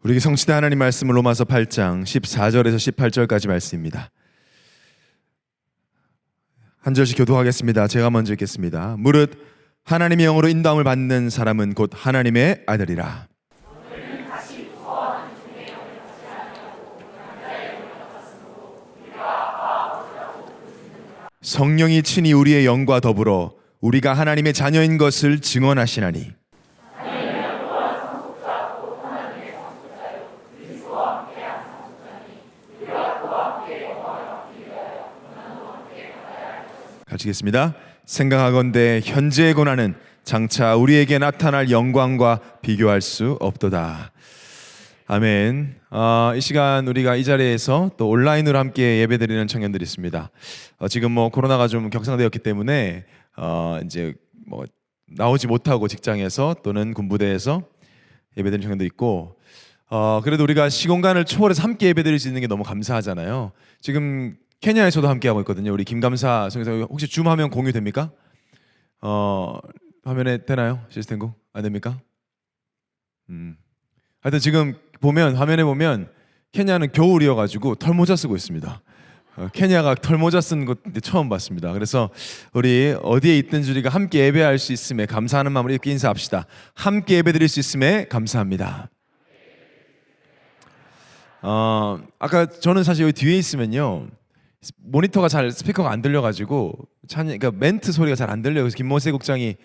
우리에게 성취된 하나님 말씀은 로마서 8장 14절에서 18절까지 말씀입니다. 한 절씩 교독하겠습니다. 제가 먼저 읽겠습니다. 무릇 하나님의 영으로 인도함을 받는 사람은 곧 하나님의 아들이라. 성령이 친히 우리의 영과 더불어 우리가 하나님의 자녀인 것을 증언하시나니 가시겠습니다. 생각하건대 현재의 고난은 장차 우리에게 나타날 영광과 비교할 수 없도다. 아멘. 이 시간 우리가 이 자리에서 또 온라인으로 함께 예배드리는 청년들이 있습니다. 지금 코로나가 좀 격상되었기 때문에 이제 나오지 못하고 직장에서 또는 군부대에서 예배드리는 청년도 있고, 그래도 우리가 시공간을 초월해서 함께 예배드릴 수 있는 게 너무 감사하잖아요. 지금 케냐에서도 함께 하고 있거든요. 우리 김감사 성에서 혹시 줌 화면 공유됩니까? 화면에 되나요? 시스템국 안 됩니까? 하여튼 지금 화면에 보면 케냐는 겨울이어가지고 털모자 쓰고 있습니다. 케냐가 털모자 쓴 것 처음 봤습니다. 그래서 우리 어디에 있든지 우리가 함께 예배할 수 있음에 감사하는 마음으로 이렇게 인사합시다. 함께 예배드릴 수 있음에 감사합니다. 아까 저는 사실 여기 뒤에 있으면요, 모니터가 잘 스피커가 안 들려가지고 그러니까 멘트 소리가 잘 안 들려요. 그래서 김모세 국장이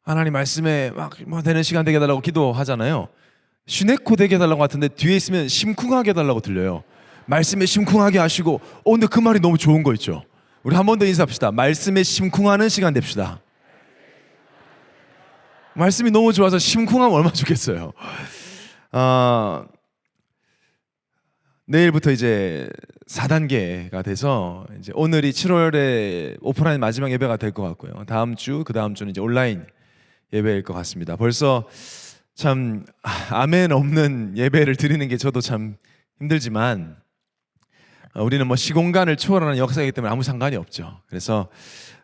하나님 말씀에 막 되는 시간 되게 해달라고 기도하잖아요. 슈네코 되게 해달라고 같은데 뒤에 있으면 심쿵하게 해달라고 들려요. 말씀에 심쿵하게 하시고, 근데 그 말이 너무 좋은 거 있죠. 우리 한 번 더 인사합시다. 말씀에 심쿵하는 시간 됩시다. 말씀이 너무 좋아서 심쿵하면 얼마나 좋겠어요. 내일부터 이제 4단계가 돼서 이제 오늘이 7월에 오프라인 마지막 예배가 될 것 같고요. 다음 주, 그 다음 주는 이제 온라인 예배일 것 같습니다. 벌써 참 아멘 없는 예배를 드리는 게 저도 참 힘들지만, 우리는 시공간을 초월하는 역사이기 때문에 아무 상관이 없죠. 그래서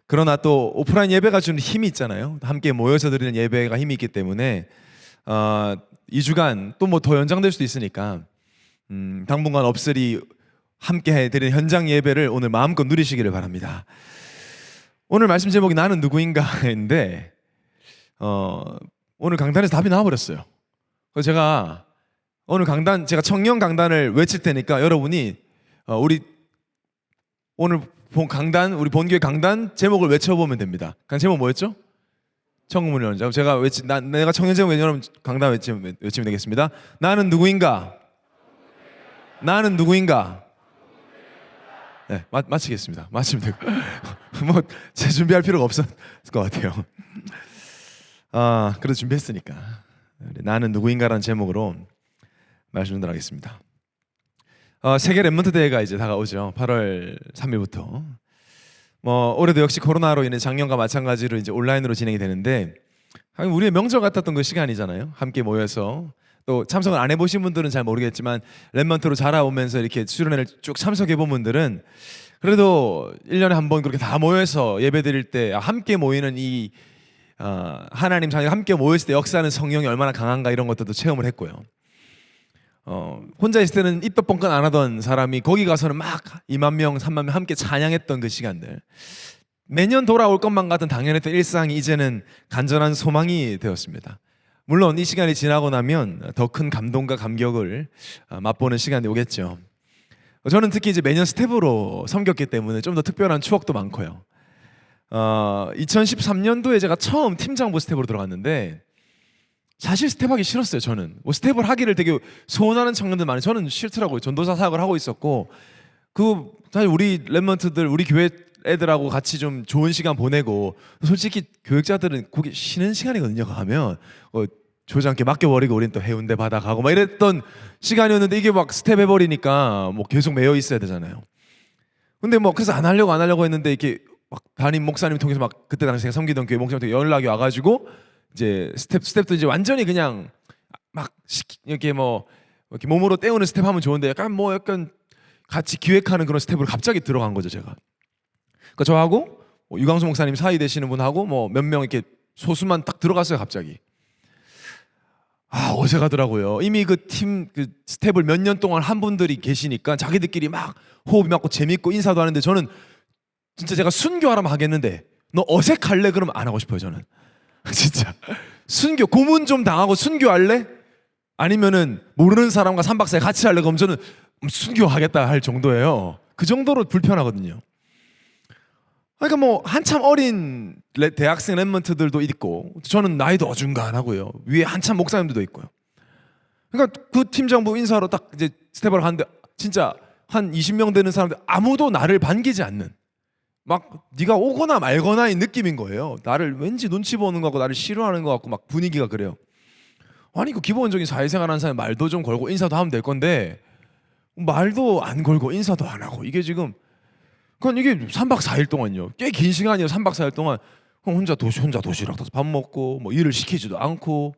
그러나 또 오프라인 예배가 주는 힘이 있잖아요. 함께 모여서 드리는 예배가 힘이 있기 때문에 2주간 또 더 연장될 수도 있으니까 당분간 없으리 함께 해드리는 현장 예배를 오늘 마음껏 누리시기를 바랍니다. 오늘 말씀 제목이 나는 누구인가인데 오늘 강단에서 답이 나와버렸어요. 그래서 제가 오늘 강단, 제가 청년 강단을 외칠 테니까 여러분이 우리 오늘 본 강단, 우리 본교회 강단 제목을 외쳐보면 됩니다. 제목 뭐였죠? 청문회 원자. 제가 내가 청년 제목 여러분 강단 외치면 되겠습니다. 나는 누구인가? 나는 누구인가? 네, 마치겠습니다. 마치면 되고 제 준비할 필요가 없었을 것 같아요. 그래도 준비했으니까 나는 누구인가라는 제목으로 말씀드리도록 하겠습니다. 세계 랩먼트 대회가 이제 다가오죠. 8월 3일부터. 올해도 역시 코로나로 인해 작년과 마찬가지로 이제 온라인으로 진행이 되는데, 우리의 명절 같았던 그 시간이잖아요. 함께 모여서 또 참석을 안 해보신 분들은 잘 모르겠지만 랩먼트로 자라오면서 이렇게 수련회를 쭉 참석해본 분들은 그래도 1년에 한 번 그렇게 다 모여서 예배드릴 때 함께 모이는 이 하나님 자녀가 함께 모였을 때 역사하는 성령이 얼마나 강한가 이런 것들도 체험을 했고요. 혼자 있을 때는 입 뻥뻥 안 하던 사람이 거기 가서는 막 2만 명, 3만 명 함께 찬양했던 그 시간들, 매년 돌아올 것만 같은 당연했던 일상이 이제는 간절한 소망이 되었습니다. 물론 이 시간이 지나고 나면 더 큰 감동과 감격을 맛보는 시간이 오겠죠. 저는 특히 이제 매년 스텝으로 섬겼기 때문에 좀 더 특별한 추억도 많고요. 2013년도에 제가 처음 팀장부 스텝으로 들어갔는데 사실 스텝하기 싫었어요. 저는 스텝을 하기를 되게 소원하는 청년들 많이, 저는 싫더라고요. 전도사 사역을 하고 있었고, 사실 우리 랩먼트들, 우리 교회 애들하고 같이 좀 좋은 시간 보내고, 솔직히 교육자들은 거기 쉬는 시간이거든요. 가면 조장께 맡겨버리고 우린 또 해운대 바다 가고 막 이랬던 시간이었는데, 이게 막 스텝 해버리니까 계속 매여 있어야 되잖아요. 근데 그래서 안 하려고 했는데, 이렇게 막 담임 목사님 통해서 막 그때 당시에 섬기던 교회 목사님한테 연락이 와가지고 이제 스텝도 이제 완전히 그냥 막 이렇게 이렇게 몸으로 때우는 스텝 하면 좋은데 약간 같이 기획하는 그런 스텝으로 갑자기 들어간 거죠. 제가. 그러니까 저하고 유광수 목사님 사이 되시는 분하고 몇 명 이렇게 소수만 딱 들어갔어요. 갑자기. 어색하더라고요. 이미 그 팀 그 스텝을 몇 년 동안 한 분들이 계시니까 자기들끼리 막 호흡이 맞고 재밌고 인사도 하는데 저는 진짜 제가 순교하라면 하겠는데 너 어색할래? 그러면 안 하고 싶어요 저는. 진짜 순교 고문 좀 당하고 순교할래? 아니면은 모르는 사람과 3박 4일 같이 할래? 그럼 저는 순교하겠다 할 정도예요. 그 정도로 불편하거든요. 그러니까 뭐 한참 어린 대학생 랩런트들도 있고 저는 나이도 어중간하고요. 위에 한참 목사님들도 있고요. 그러니까 그 팀장부 인사하러 딱 이제 스텝을 하는데 진짜 한 20명 되는 사람들 아무도 나를 반기지 않는 막 네가 오거나 말거나의 느낌인 거예요. 나를 왠지 눈치 보는 것 같고 나를 싫어하는 것 같고 막 분위기가 그래요. 아니 그 기본적인 사회생활 하는 사람이 말도 좀 걸고 인사도 하면 될 건데 말도 안 걸고 인사도 안 하고 이게 지금 그건 이게 3박 4일 동안요. 꽤 긴 시간이에요. 3박 4일 동안 혼자 도시락 싸서 밥 먹고 뭐 일을 시키지도 않고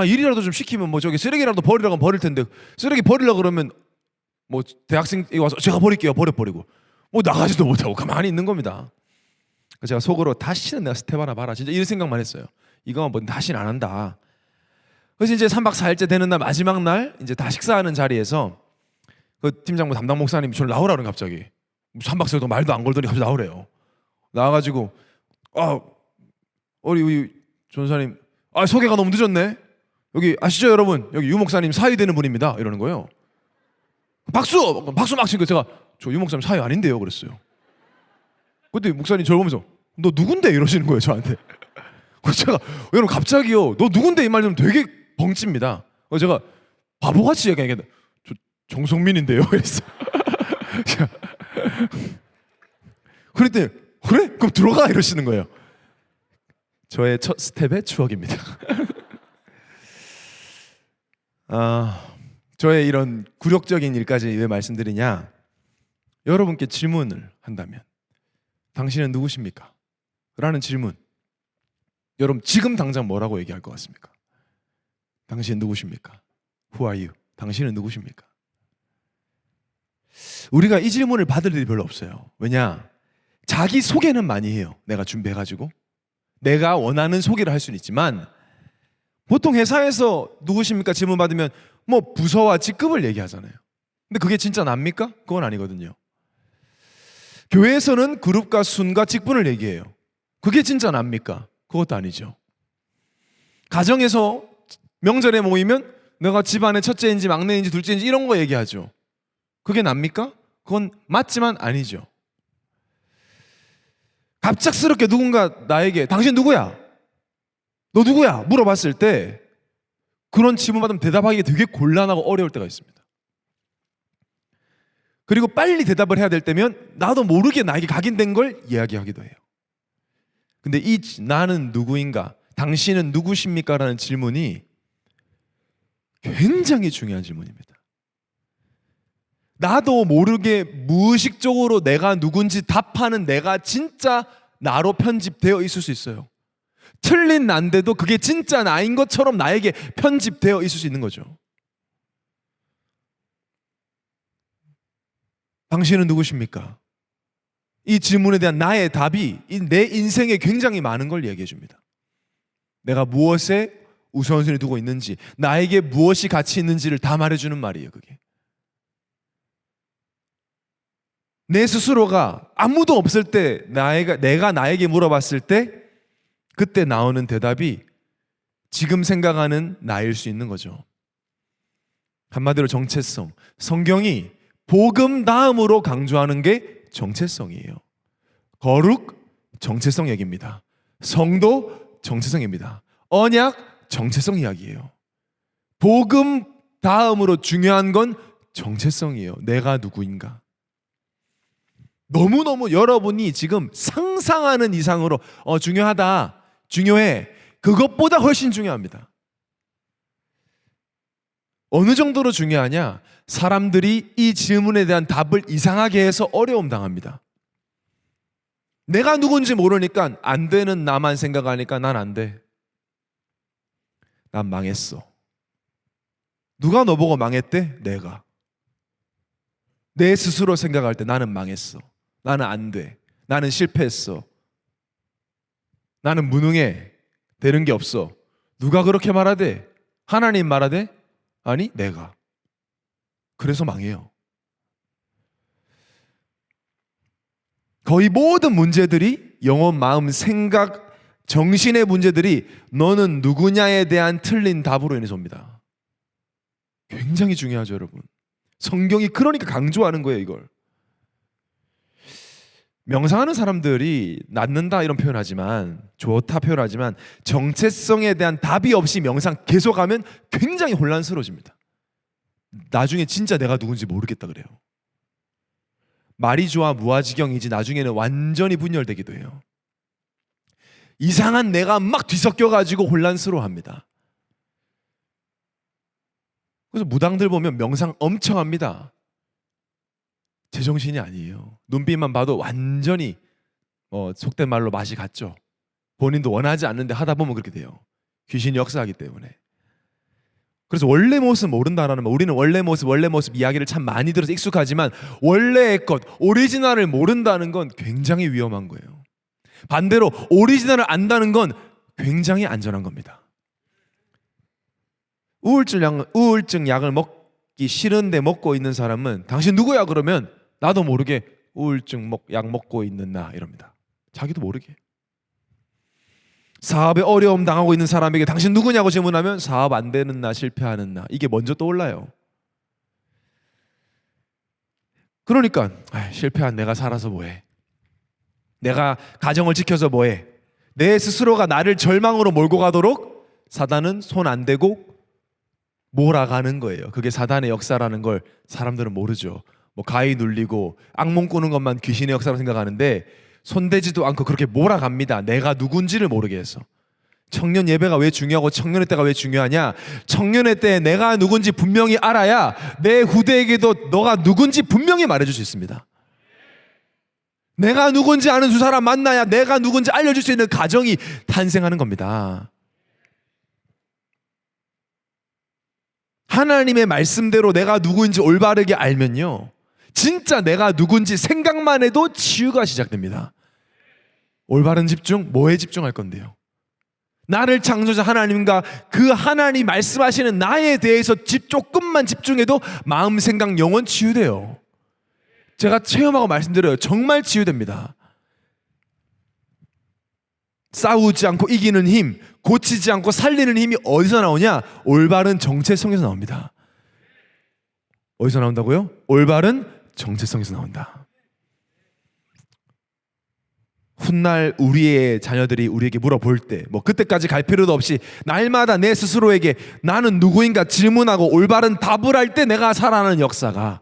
일이라도 좀 시키면 뭐 저기 쓰레기라도 버리라고 하면 버릴 텐데 쓰레기 버리려고 그러면 뭐 대학생이 와서 제가 버릴게요. 버리고 뭐 나가지도 못하고 가만히 있는 겁니다. 제가 속으로 다시는 내가 스텝 하나 봐라. 진짜 이런 생각만 했어요. 이거 뭐 다시는 안 한다. 그래서 이제 3박 4일째 되는 날 마지막 날 이제 다 식사하는 자리에서 그 팀장부 담당 목사님이 저를 나오라는 갑자기 3박 4일 동안 말도 안 걸더니 갑자기 나오래요. 나와가지고 우리 전사님 소개가 너무 늦었네. 여기 아시죠 여러분? 여기 유 목사님 사위 되는 분입니다. 이러는 거예요. 박수 막 치니까 제가 저 유 목사님 사위 아닌데요 그랬어요. 근데 목사님 저를 보면서 너 누군데 이러시는 거예요 저한테. 그래서 제가 여러분 갑자기요 너 누군데 이 말 좀 되게 벙찝니다. 그래서 제가 바보같이 얘기하니까 저 정성민인데요 그랬어. 그랬더니 그래? 그럼 들어가 이러시는 거예요. 저의 첫 스텝의 추억입니다. 저의 이런 굴욕적인 일까지 왜 말씀드리냐? 여러분께 질문을 한다면 당신은 누구십니까? 라는 질문 여러분 지금 당장 뭐라고 얘기할 것 같습니까? 당신은 누구십니까? Who are you? 당신은 누구십니까? 우리가 이 질문을 받을 일이 별로 없어요. 왜냐? 자기 소개는 많이 해요. 내가 준비해가지고 내가 원하는 소개를 할 수는 있지만 보통 회사에서 누구십니까? 질문 받으면 뭐 부서와 직급을 얘기하잖아요. 근데 그게 진짜 납니까? 그건 아니거든요. 교회에서는 그룹과 순과 직분을 얘기해요. 그게 진짜 납니까? 그것도 아니죠. 가정에서 명절에 모이면 내가 집안의 첫째인지 막내인지 둘째인지 이런 거 얘기하죠. 그게 납니까? 그건 맞지만 아니죠. 갑작스럽게 누군가 나에게 당신 누구야? 너 누구야? 물어봤을 때 그런 질문 받으면 대답하기 되게 곤란하고 어려울 때가 있습니다. 그리고 빨리 대답을 해야 될 때면 나도 모르게 나에게 각인된 걸 이야기하기도 해요. 근데 이 나는 누구인가? 당신은 누구십니까? 라는 질문이 굉장히 중요한 질문입니다. 나도 모르게 무의식적으로 내가 누군지 답하는 내가 진짜 나로 편집되어 있을 수 있어요. 틀린 난데도 그게 진짜 나인 것처럼 나에게 편집되어 있을 수 있는 거죠. 당신은 누구십니까? 이 질문에 대한 나의 답이 내 인생에 굉장히 많은 걸 얘기해 줍니다. 내가 무엇에 우선순위 두고 있는지, 나에게 무엇이 가치 있는지를 다 말해주는 말이에요. 그게 내 스스로가 아무도 없을 때 내가 나에게 물어봤을 때 그때 나오는 대답이 지금 생각하는 나일 수 있는 거죠. 한마디로 정체성. 성경이 복음 다음으로 강조하는 게 정체성이에요. 거룩 정체성 얘기입니다. 성도 정체성입니다. 언약 정체성 이야기예요. 복음 다음으로 중요한 건 정체성이에요. 내가 누구인가? 너무너무 여러분이 지금 상상하는 이상으로 중요하다, 중요해. 그것보다 훨씬 중요합니다. 어느 정도로 중요하냐? 사람들이 이 질문에 대한 답을 이상하게 해서 어려움 당합니다. 내가 누군지 모르니까 안 되는 나만 생각하니까 난 안 돼. 난 망했어. 누가 너 보고 망했대? 내가. 내 스스로 생각할 때 나는 망했어. 나는 안 돼. 나는 실패했어. 나는 무능해. 되는 게 없어. 누가 그렇게 말하대? 하나님 말하되 아니 내가. 그래서 망해요. 거의 모든 문제들이 영혼, 마음, 생각, 정신의 문제들이 너는 누구냐에 대한 틀린 답으로 인해서 옵니다. 굉장히 중요하죠, 여러분. 성경이 그러니까 강조하는 거예요, 이걸. 명상하는 사람들이 낫는다 이런 표현하지만, 좋다 표현하지만, 정체성에 대한 답이 없이 명상 계속하면 굉장히 혼란스러워집니다. 나중에 진짜 내가 누군지 모르겠다 그래요. 말이 좋아 무아지경이지 나중에는 완전히 분열되기도 해요. 이상한 내가 막 뒤섞여가지고 혼란스러워합니다. 그래서 무당들 보면 명상 엄청 합니다. 제정신이 아니에요. 눈빛만 봐도 완전히 속된 말로 맛이 갔죠. 본인도 원하지 않는데 하다 보면 그렇게 돼요. 귀신이 역사하기 때문에. 그래서 원래 모습 모른다라는 말, 우리는 원래 모습 이야기를 참 많이 들어서 익숙하지만 원래의 것, 오리지널을 모른다는 건 굉장히 위험한 거예요. 반대로 오리지널을 안다는 건 굉장히 안전한 겁니다. 우울증 약을 먹기 싫은데 먹고 있는 사람은 당신 누구야? 그러면 나도 모르게 우울증 약 먹고 있는 나 이럽니다. 자기도 모르게. 사업에 어려움 당하고 있는 사람에게 당신 누구냐고 질문하면 사업 안 되는 나, 실패하는 나, 이게 먼저 떠올라요. 그러니까 실패한 내가 살아서 뭐해? 내가 가정을 지켜서 뭐해? 내 스스로가 나를 절망으로 몰고 가도록 사단은 손 안 대고 몰아가는 거예요. 그게 사단의 역사라는 걸 사람들은 모르죠. 뭐 가위 눌리고 악몽 꾸는 것만 귀신의 역사로 생각하는데 손대지도 않고 그렇게 몰아갑니다. 내가 누군지를 모르게 해서. 청년 예배가 왜 중요하고 청년의 때가 왜 중요하냐? 청년의 때 내가 누군지 분명히 알아야 내 후대에게도 너가 누군지 분명히 말해줄 수 있습니다. 내가 누군지 아는 두 사람 만나야 내가 누군지 알려줄 수 있는 가정이 탄생하는 겁니다. 하나님의 말씀대로 내가 누구인지 올바르게 알면요, 진짜 내가 누군지 생각만 해도 치유가 시작됩니다. 올바른 집중, 뭐에 집중할 건데요? 나를 창조자 하나님과 그 하나님 말씀하시는 나에 대해서 조금만 집중해도 마음, 생각, 영혼 치유돼요. 제가 체험하고 말씀드려요. 정말 치유됩니다. 싸우지 않고 이기는 힘, 고치지 않고 살리는 힘이 어디서 나오냐? 올바른 정체성에서 나옵니다. 어디서 나온다고요? 올바른 정체성에서 나온다. 훗날 우리의 자녀들이 우리에게 물어볼 때 뭐 그때까지 갈 필요도 없이 날마다 내 스스로에게 나는 누구인가 질문하고 올바른 답을 할 때 내가 살아나는 역사가,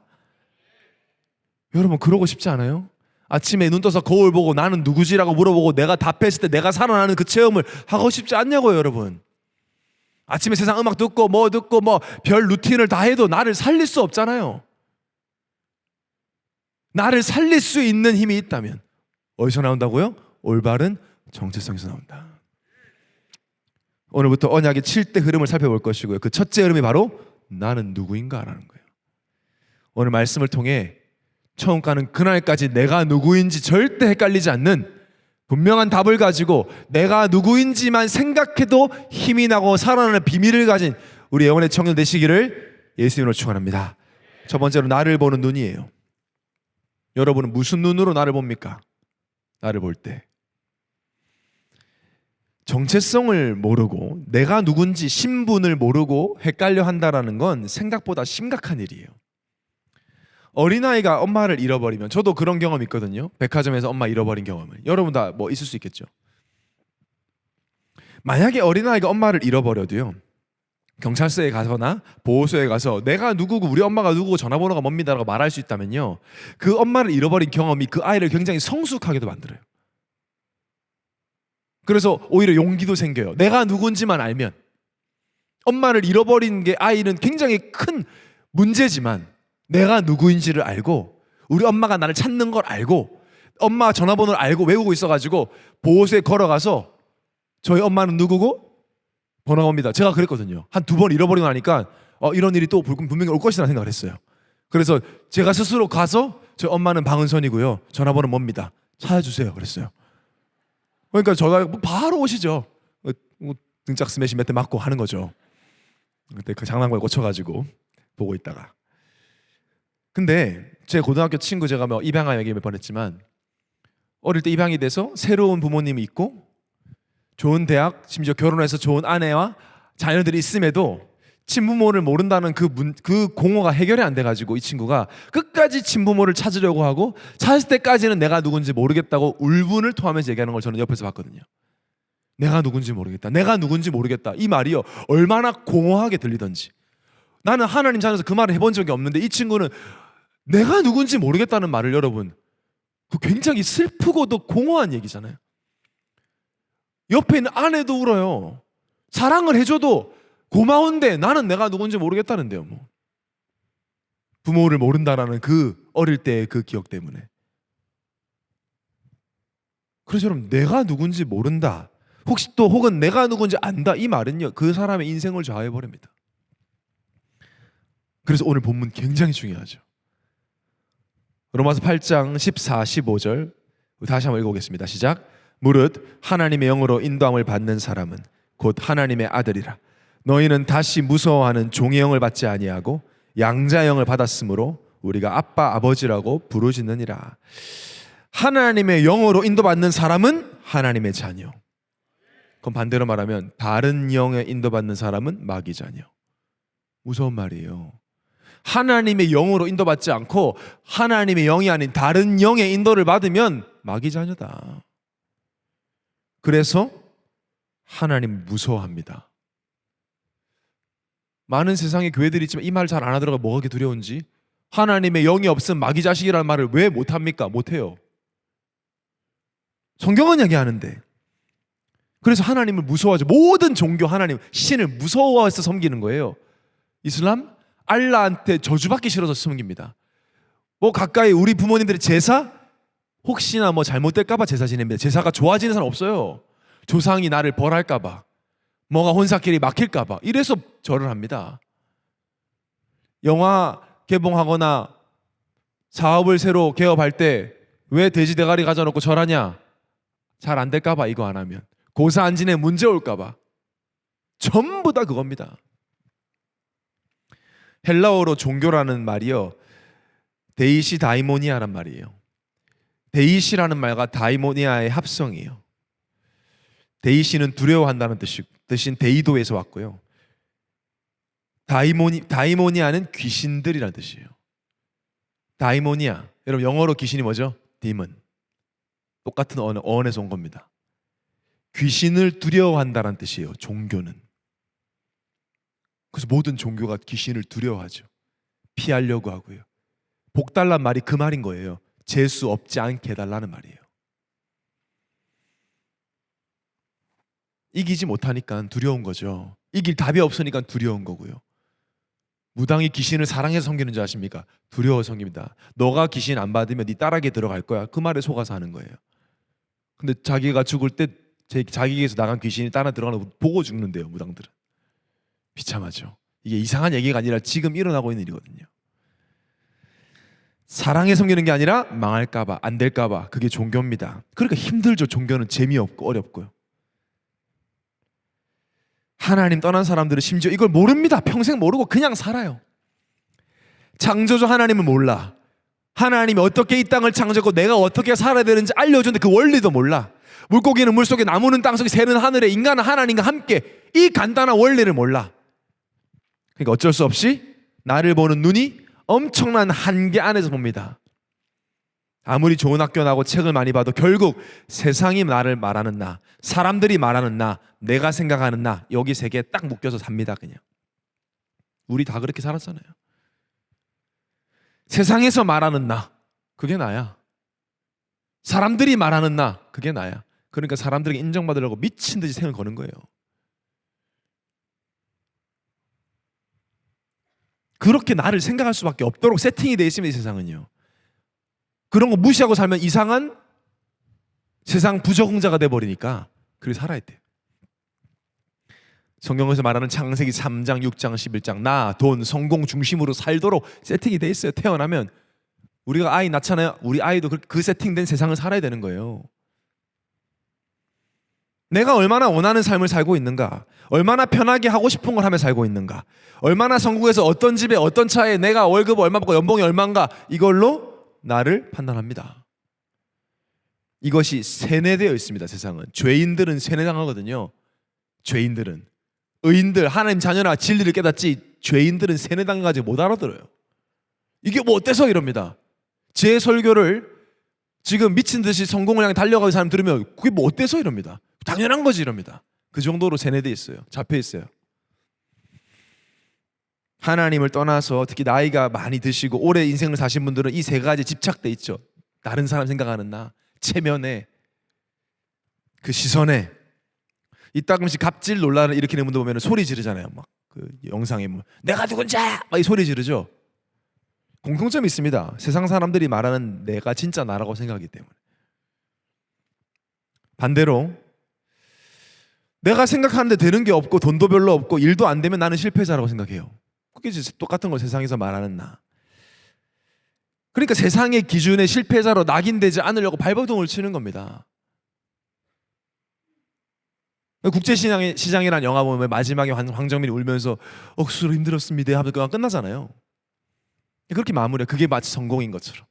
여러분 그러고 싶지 않아요? 아침에 눈 떠서 거울 보고 나는 누구지라고 물어보고 내가 답했을 때 내가 살아나는 그 체험을 하고 싶지 않냐고요, 여러분. 아침에 세상 음악 듣고 뭐 별 루틴을 다 해도 나를 살릴 수 없잖아요. 나를 살릴 수 있는 힘이 있다면 어디서 나온다고요? 올바른 정체성에서 나온다. 오늘부터 언약의 7대 흐름을 살펴볼 것이고요. 그 첫째 흐름이 바로 나는 누구인가라는 거예요. 오늘 말씀을 통해 처음 가는 그날까지 내가 누구인지 절대 헷갈리지 않는 분명한 답을 가지고 내가 누구인지만 생각해도 힘이 나고 살아나는 비밀을 가진 우리 영혼의 청년 되시기를 예수님으로 축원합니다. 첫 번째로 나를 보는 눈이에요. 여러분은 무슨 눈으로 나를 봅니까? 나를 볼 때 정체성을 모르고 내가 누군지 신분을 모르고 헷갈려 한다는 건 생각보다 심각한 일이에요. 어린아이가 엄마를 잃어버리면, 저도 그런 경험 있거든요. 백화점에서 엄마 잃어버린 경험을. 여러분 다 뭐 있을 수 있겠죠. 만약에 어린아이가 엄마를 잃어버려도요, 경찰서에 가거나 보호소에 가서 내가 누구고 우리 엄마가 누구고 전화번호가 뭡니다라고 말할 수 있다면요, 그 엄마를 잃어버린 경험이 그 아이를 굉장히 성숙하게도 만들어요. 그래서 오히려 용기도 생겨요. 내가 누군지만 알면. 엄마를 잃어버린 게 아이는 굉장히 큰 문제지만 내가 누구인지를 알고 우리 엄마가 나를 찾는 걸 알고 엄마 전화번호를 알고 외우고 있어가지고 보호소에 걸어가서 저희 엄마는 누구고 번호가 옵니다. 제가 그랬거든요. 한 2번 잃어버리고 나니까 이런 일이 또 분명히 올 것이라는 생각을 했어요. 그래서 제가 스스로 가서 저희 엄마는 방은선이고요, 전화번호 뭡니다, 찾아주세요 그랬어요. 그러니까 저가 바로 오시죠. 등짝 스매시 몇 대 맞고 하는 거죠. 그때 그 장난감에 꽂혀가지고 보고 있다가. 근데 제 고등학교 친구 제가 뭐 입양아 얘기 몇 번 했지만 어릴 때 입양이 돼서 새로운 부모님이 있고 좋은 대학 심지어 결혼해서 좋은 아내와 자녀들이 있음에도 친부모를 모른다는 그 공허가 해결이 안 돼가지고 이 친구가 끝까지 친부모를 찾으려고 하고 찾을 때까지는 내가 누군지 모르겠다고 울분을 토하면서 얘기하는 걸 저는 옆에서 봤거든요. 내가 누군지 모르겠다. 내가 누군지 모르겠다. 이 말이요 얼마나 공허하게 들리던지. 나는 하나님 자녀에서 그 말을 해본 적이 없는데 이 친구는 내가 누군지 모르겠다는 말을 여러분 그 굉장히 슬프고도 공허한 얘기잖아요. 옆에 있는 아내도 울어요. 사랑을 해줘도 고마운데 나는 내가 누군지 모르겠다는데요. 뭐. 부모를 모른다라는 그 어릴 때의 그 기억 때문에. 그래서 여러분 내가 누군지 모른다. 혹시 또 혹은 내가 누군지 안다. 이 말은요 그 사람의 인생을 좌우해버립니다. 그래서 오늘 본문 굉장히 중요하죠. 로마서 8장 14, 15절 다시 한번 읽어보겠습니다. 시작. 무릇 하나님의 영으로 인도함을 받는 사람은 곧 하나님의 아들이라. 너희는 다시 무서워하는 종의 영을 받지 아니하고 양자의 영을 받았으므로 우리가 아빠 아버지라고 부르짖느니라. 하나님의 영으로 인도받는 사람은 하나님의 자녀. 그럼 반대로 말하면 다른 영에 인도받는 사람은 마귀 자녀. 무서운 말이에요. 하나님의 영으로 인도받지 않고 하나님의 영이 아닌 다른 영의 인도를 받으면 마귀 자녀다. 그래서 하나님 무서워합니다. 많은 세상의 교회들이 있지만 이 말 잘 안 하더라고요. 뭐가 그렇게 두려운지. 하나님의 영이 없으면 마귀 자식이라는 말을 왜 못합니까? 못해요. 성경은 얘기하는데. 그래서 하나님을 무서워하죠. 모든 종교 하나님, 신을 무서워해서 섬기는 거예요. 이슬람? 알라한테 저주받기 싫어서 섬깁니다. 뭐 가까이 우리 부모님들의 제사? 혹시나 뭐 잘못될까봐 제사 지냅니다. 제사가 좋아지는 사람 없어요. 조상이 나를 벌할까봐, 뭐가 혼사길이 막힐까봐 이래서 절을 합니다. 영화 개봉하거나 사업을 새로 개업할 때 왜 돼지 대가리 가져놓고 절하냐? 잘 안 될까봐 이거 안 하면. 고사 안 지내 문제 올까봐. 전부 다 그겁니다. 헬라어로 종교라는 말이요 데이시 다이모니아란 말이에요. 데이시라는 말과 다이모니아의 합성이에요. 데이시는 두려워한다는 뜻인 데이도에서 왔고요. 다이모니아는 귀신들이라는 뜻이에요. 다이모니아, 여러분 영어로 귀신이 뭐죠? 디먼. 똑같은 어원에서 온 겁니다. 귀신을 두려워한다는 뜻이에요. 종교는. 그래서 모든 종교가 귀신을 두려워하죠. 피하려고 하고요. 복 달란 말이 그 말인 거예요. 재수 없지 않게 해달라는 말이에요. 이기지 못하니까 두려운 거죠. 이길 답이 없으니까 두려운 거고요. 무당이 귀신을 사랑해서 섬기는 줄 아십니까? 두려워 섬깁니다. 너가 귀신 안 받으면 네 딸에게 들어갈 거야. 그 말에 속아서 하는 거예요. 근데 자기가 죽을 때 자기에게서 나간 귀신이 딸에 들어가는 거 보고 죽는데요. 무당들은. 비참하죠. 이게 이상한 얘기가 아니라 지금 일어나고 있는 일이거든요. 사랑에 섬기는 게 아니라 망할까봐, 안 될까봐. 그게 종교입니다. 그러니까 힘들죠. 종교는 재미없고 어렵고요. 하나님 떠난 사람들은 심지어 이걸 모릅니다. 평생 모르고 그냥 살아요. 창조주 하나님은 몰라. 하나님이 어떻게 이 땅을 창조했고 내가 어떻게 살아야 되는지 알려주는데 그 원리도 몰라. 물고기는 물속에, 나무는 땅속에, 새는 하늘에, 인간은 하나님과 함께 이 간단한 원리를 몰라. 그러니까 어쩔 수 없이 나를 보는 눈이 엄청난 한계 안에서 봅니다. 아무리 좋은 학교 나고 책을 많이 봐도 결국 세상이 나를 말하는 나, 사람들이 말하는 나, 내가 생각하는 나, 여기 세 개에 딱 묶여서 삽니다. 그냥 우리 다 그렇게 살았잖아요. 세상에서 말하는 나, 그게 나야. 사람들이 말하는 나, 그게 나야. 그러니까 사람들에게 인정받으려고 미친 듯이 생을 거는 거예요. 그렇게 나를 생각할 수밖에 없도록 세팅이 되어 있습니다. 이 세상은요. 그런 거 무시하고 살면 이상한 세상 부적응자가 돼버리니까 그렇게 살아야 돼요. 성경에서 말하는 창세기 3장, 6장, 11장 나, 돈, 성공 중심으로 살도록 세팅이 돼 있어요. 태어나면 우리가 아이 낳잖아요. 우리 아이도 그 세팅된 세상을 살아야 되는 거예요. 내가 얼마나 원하는 삶을 살고 있는가, 얼마나 편하게 하고 싶은 걸 하며 살고 있는가, 얼마나 성공해서 어떤 집에 어떤 차에 내가 월급 얼마 받고 연봉이 얼마인가, 이걸로 나를 판단합니다. 이것이 세뇌되어 있습니다. 세상은. 죄인들은 세뇌당하거든요. 죄인들은. 의인들, 하나님 자녀나 진리를 깨닫지 죄인들은 세뇌당해가지고 못 알아들어요. 이게 뭐 어때서 이럽니다. 제 설교를 지금 미친 듯이 성공을 향해 달려가는 사람 들으면 그게 뭐 어때서 이럽니다. 당연한 거지 이럽니다. 그 정도로 세뇌되어 있어요. 잡혀 있어요. 하나님을 떠나서 특히 나이가 많이 드시고 오래 인생을 사신 분들은 이 세 가지 집착돼 있죠. 다른 사람 생각하는 나, 체면에, 그 시선에. 이따 가끔씩 갑질 논란을 일으키는 분들 보면 소리 지르잖아요. 막 그 영상에 뭐 내가 누군지 막 이 소리 지르죠. 공통점이 있습니다. 세상 사람들이 말하는 내가 진짜 나라고 생각하기 때문에. 반대로 내가 생각하는데 되는 게 없고 돈도 별로 없고 일도 안 되면 나는 실패자라고 생각해요. 그게 똑같은 거 세상에서 말하는 나. 그러니까 세상의 기준에 실패자로 낙인되지 않으려고 발버둥을 치는 겁니다. 국제시장이라는 영화 보면 마지막에 황정민이 울면서 억수로 힘들었습니다 하면 그냥 끝나잖아요. 그렇게 마무리해. 그게 마치 성공인 것처럼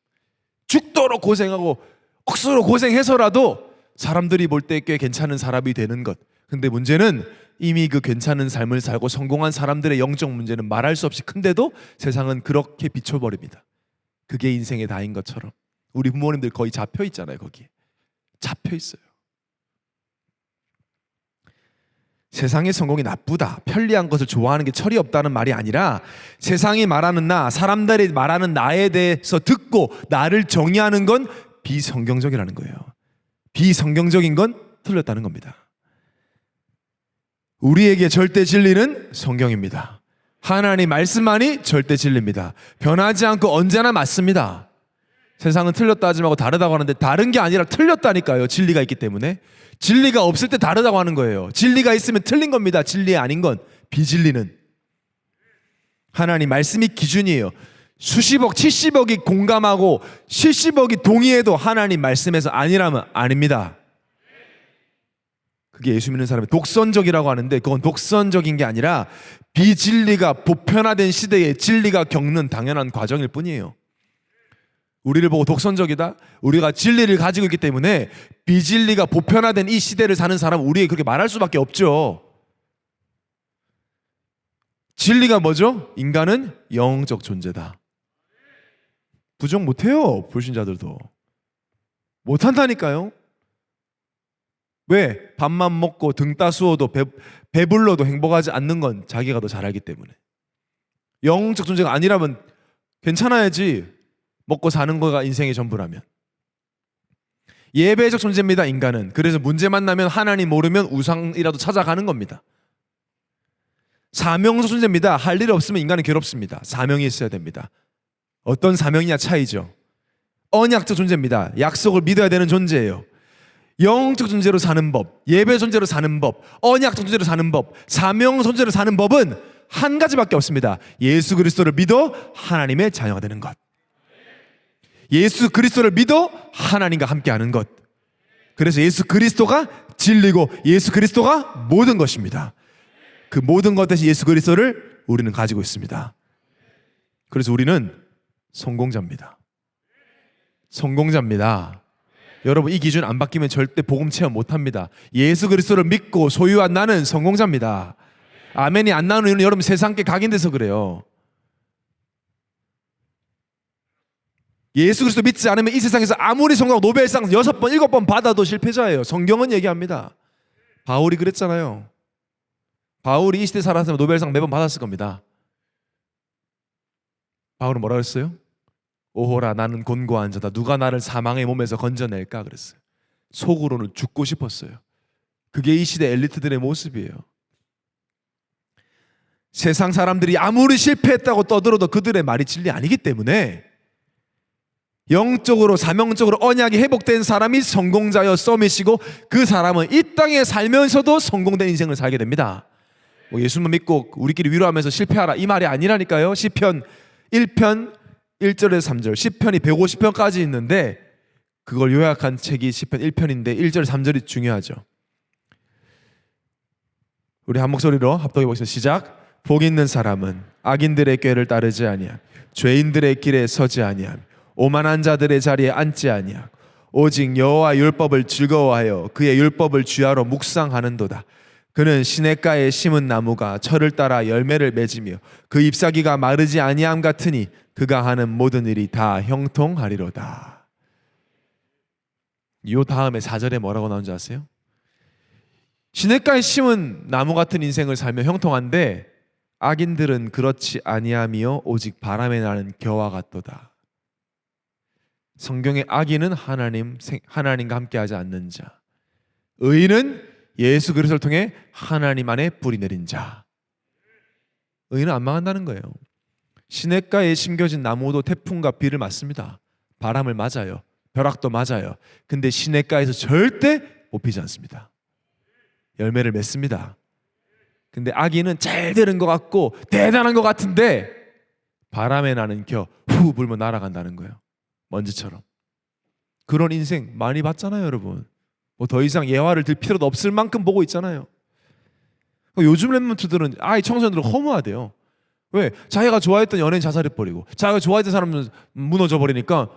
죽도록 고생하고 억수로 고생해서라도 사람들이 볼 때 꽤 괜찮은 사람이 되는 것. 근데 문제는 이미 그 괜찮은 삶을 살고 성공한 사람들의 영적 문제는 말할 수 없이 큰데도 세상은 그렇게 비춰버립니다. 그게 인생의 다인 것처럼. 우리 부모님들 거의 잡혀 있잖아요. 거기에 잡혀 있어요. 세상의 성공이 나쁘다, 편리한 것을 좋아하는 게 철이 없다는 말이 아니라 세상이 말하는 나, 사람들이 말하는 나에 대해서 듣고 나를 정의하는 건 비성경적이라는 거예요. 비성경적인 건 틀렸다는 겁니다. 우리에게 절대 진리는 성경입니다. 하나님 말씀만이 절대 진리입니다. 변하지 않고 언제나 맞습니다. 세상은 틀렸다 하지 말고 다르다고 하는데 다른 게 아니라 틀렸다니까요. 진리가 있기 때문에. 진리가 없을 때 다르다고 하는 거예요. 진리가 있으면 틀린 겁니다. 진리 아닌 건. 비진리는. 하나님 말씀이 기준이에요. 수십억, 70억이 공감하고 70억이 동의해도 하나님 말씀에서 아니라면 아닙니다. 그게 예수 믿는 사람의 독선적이라고 하는데 그건 독선적인 게 아니라 비진리가 보편화된 시대에 진리가 겪는 당연한 과정일 뿐이에요. 우리를 보고 독선적이다? 우리가 진리를 가지고 있기 때문에 비진리가 보편화된 이 시대를 사는 사람은 우리에게 그렇게 말할 수밖에 없죠. 진리가 뭐죠? 인간은 영적 존재다. 부정 못해요. 불신자들도. 못한다니까요. 왜? 밥만 먹고 등 따스워도 배불러도 행복하지 않는 건 자기가 더 잘 알기 때문에. 영적 존재가 아니라면 괜찮아야지. 먹고 사는 거가 인생의 전부라면. 예배적 존재입니다. 인간은. 그래서 문제만 나면 하나님 모르면 우상이라도 찾아가는 겁니다. 사명적 존재입니다. 할 일 없으면 인간은 괴롭습니다. 사명이 있어야 됩니다. 어떤 사명이냐 차이죠. 언약적 존재입니다. 약속을 믿어야 되는 존재예요. 영적 존재로 사는 법, 예배 존재로 사는 법, 언약적 존재로 사는 법, 사명 존재로 사는 법은 한 가지밖에 없습니다. 예수 그리스도를 믿어 하나님의 자녀가 되는 것. 예수 그리스도를 믿어 하나님과 함께하는 것. 그래서 예수 그리스도가 진리고 예수 그리스도가 모든 것입니다. 그 모든 것 대신 예수 그리스도를 우리는 가지고 있습니다. 그래서 우리는 성공자입니다. 성공자입니다. 여러분 이 기준 안 바뀌면 절대 복음 체험 못합니다. 예수 그리스도를 믿고 소유한 나는 성공자입니다. 아멘이 안 나오는 이유는 여러분 세상께 각인돼서 그래요. 예수 그리스도 믿지 않으면 이 세상에서 아무리 성공하고 노벨상 6번, 7번 받아도 실패자예요. 성경은 얘기합니다. 바울이 그랬잖아요. 바울이 이 시대 살았으면 노벨상 매번 받았을 겁니다. 바울은 뭐라 그랬어요? 오호라 나는 곤고한 자다. 누가 나를 사망의 몸에서 건져낼까 그랬어요. 속으로는 죽고 싶었어요. 그게 이 시대 엘리트들의 모습이에요. 세상 사람들이 아무리 실패했다고 떠들어도 그들의 말이 진리 아니기 때문에 영적으로 사명적으로 언약이 회복된 사람이 성공자여 서밋이고 그 사람은 이 땅에 살면서도 성공된 인생을 살게 됩니다. 뭐 예수만 믿고 우리끼리 위로하면서 실패하라 이 말이 아니라니까요. 시편 1편 1절에서 3절 시편이 150편까지 있는데 그걸 요약한 책이 시편 1편인데 1절 3절이 중요하죠. 우리 한 목소리로 합독해 보겠습니다. 시작. 복 있는 사람은 악인들의 꾀를 따르지 아니함, 죄인들의 길에 서지 아니함, 오만한 자들의 자리에 앉지 아니함. 오직 여호와 율법을 즐거워하여 그의 율법을 주야로 묵상하는도다. 그는 시냇가에 심은 나무가 철을 따라 열매를 맺으며 그 잎사귀가 마르지 아니함 같으니 그가 하는 모든 일이 다 형통하리로다. 요 다음에 4절에 뭐라고 나오는지 아세요? 시냇가에 심은 나무 같은 인생을 살며 형통한데 악인들은 그렇지 아니하며 오직 바람에 나는 겨와 같도다. 성경의 악인은 하나님과 함께하지 않는 자, 의인은 예수 그리스도를 통해 하나님 안에 뿌리 내린 자. 의인은 안 망한다는 거예요. 시냇가에 심겨진 나무도 태풍과 비를 맞습니다. 바람을 맞아요. 벼락도 맞아요. 근데 시냇가에서 절대 못 피지 않습니다. 열매를 맺습니다. 근데 악인은 잘 되는 것 같고 대단한 것 같은데 바람에 나는 겨 후 불면 날아간다는 거예요. 먼지처럼. 그런 인생 많이 봤잖아요, 여러분. 뭐 더 이상 예화를 들 필요도 없을 만큼 보고 있잖아요. 요즘 랩런트들은 이 청소년들은 허무하대요. 왜? 자기가 좋아했던 연예인 자살해버리고 자기가 좋아했던 사람은 무너져버리니까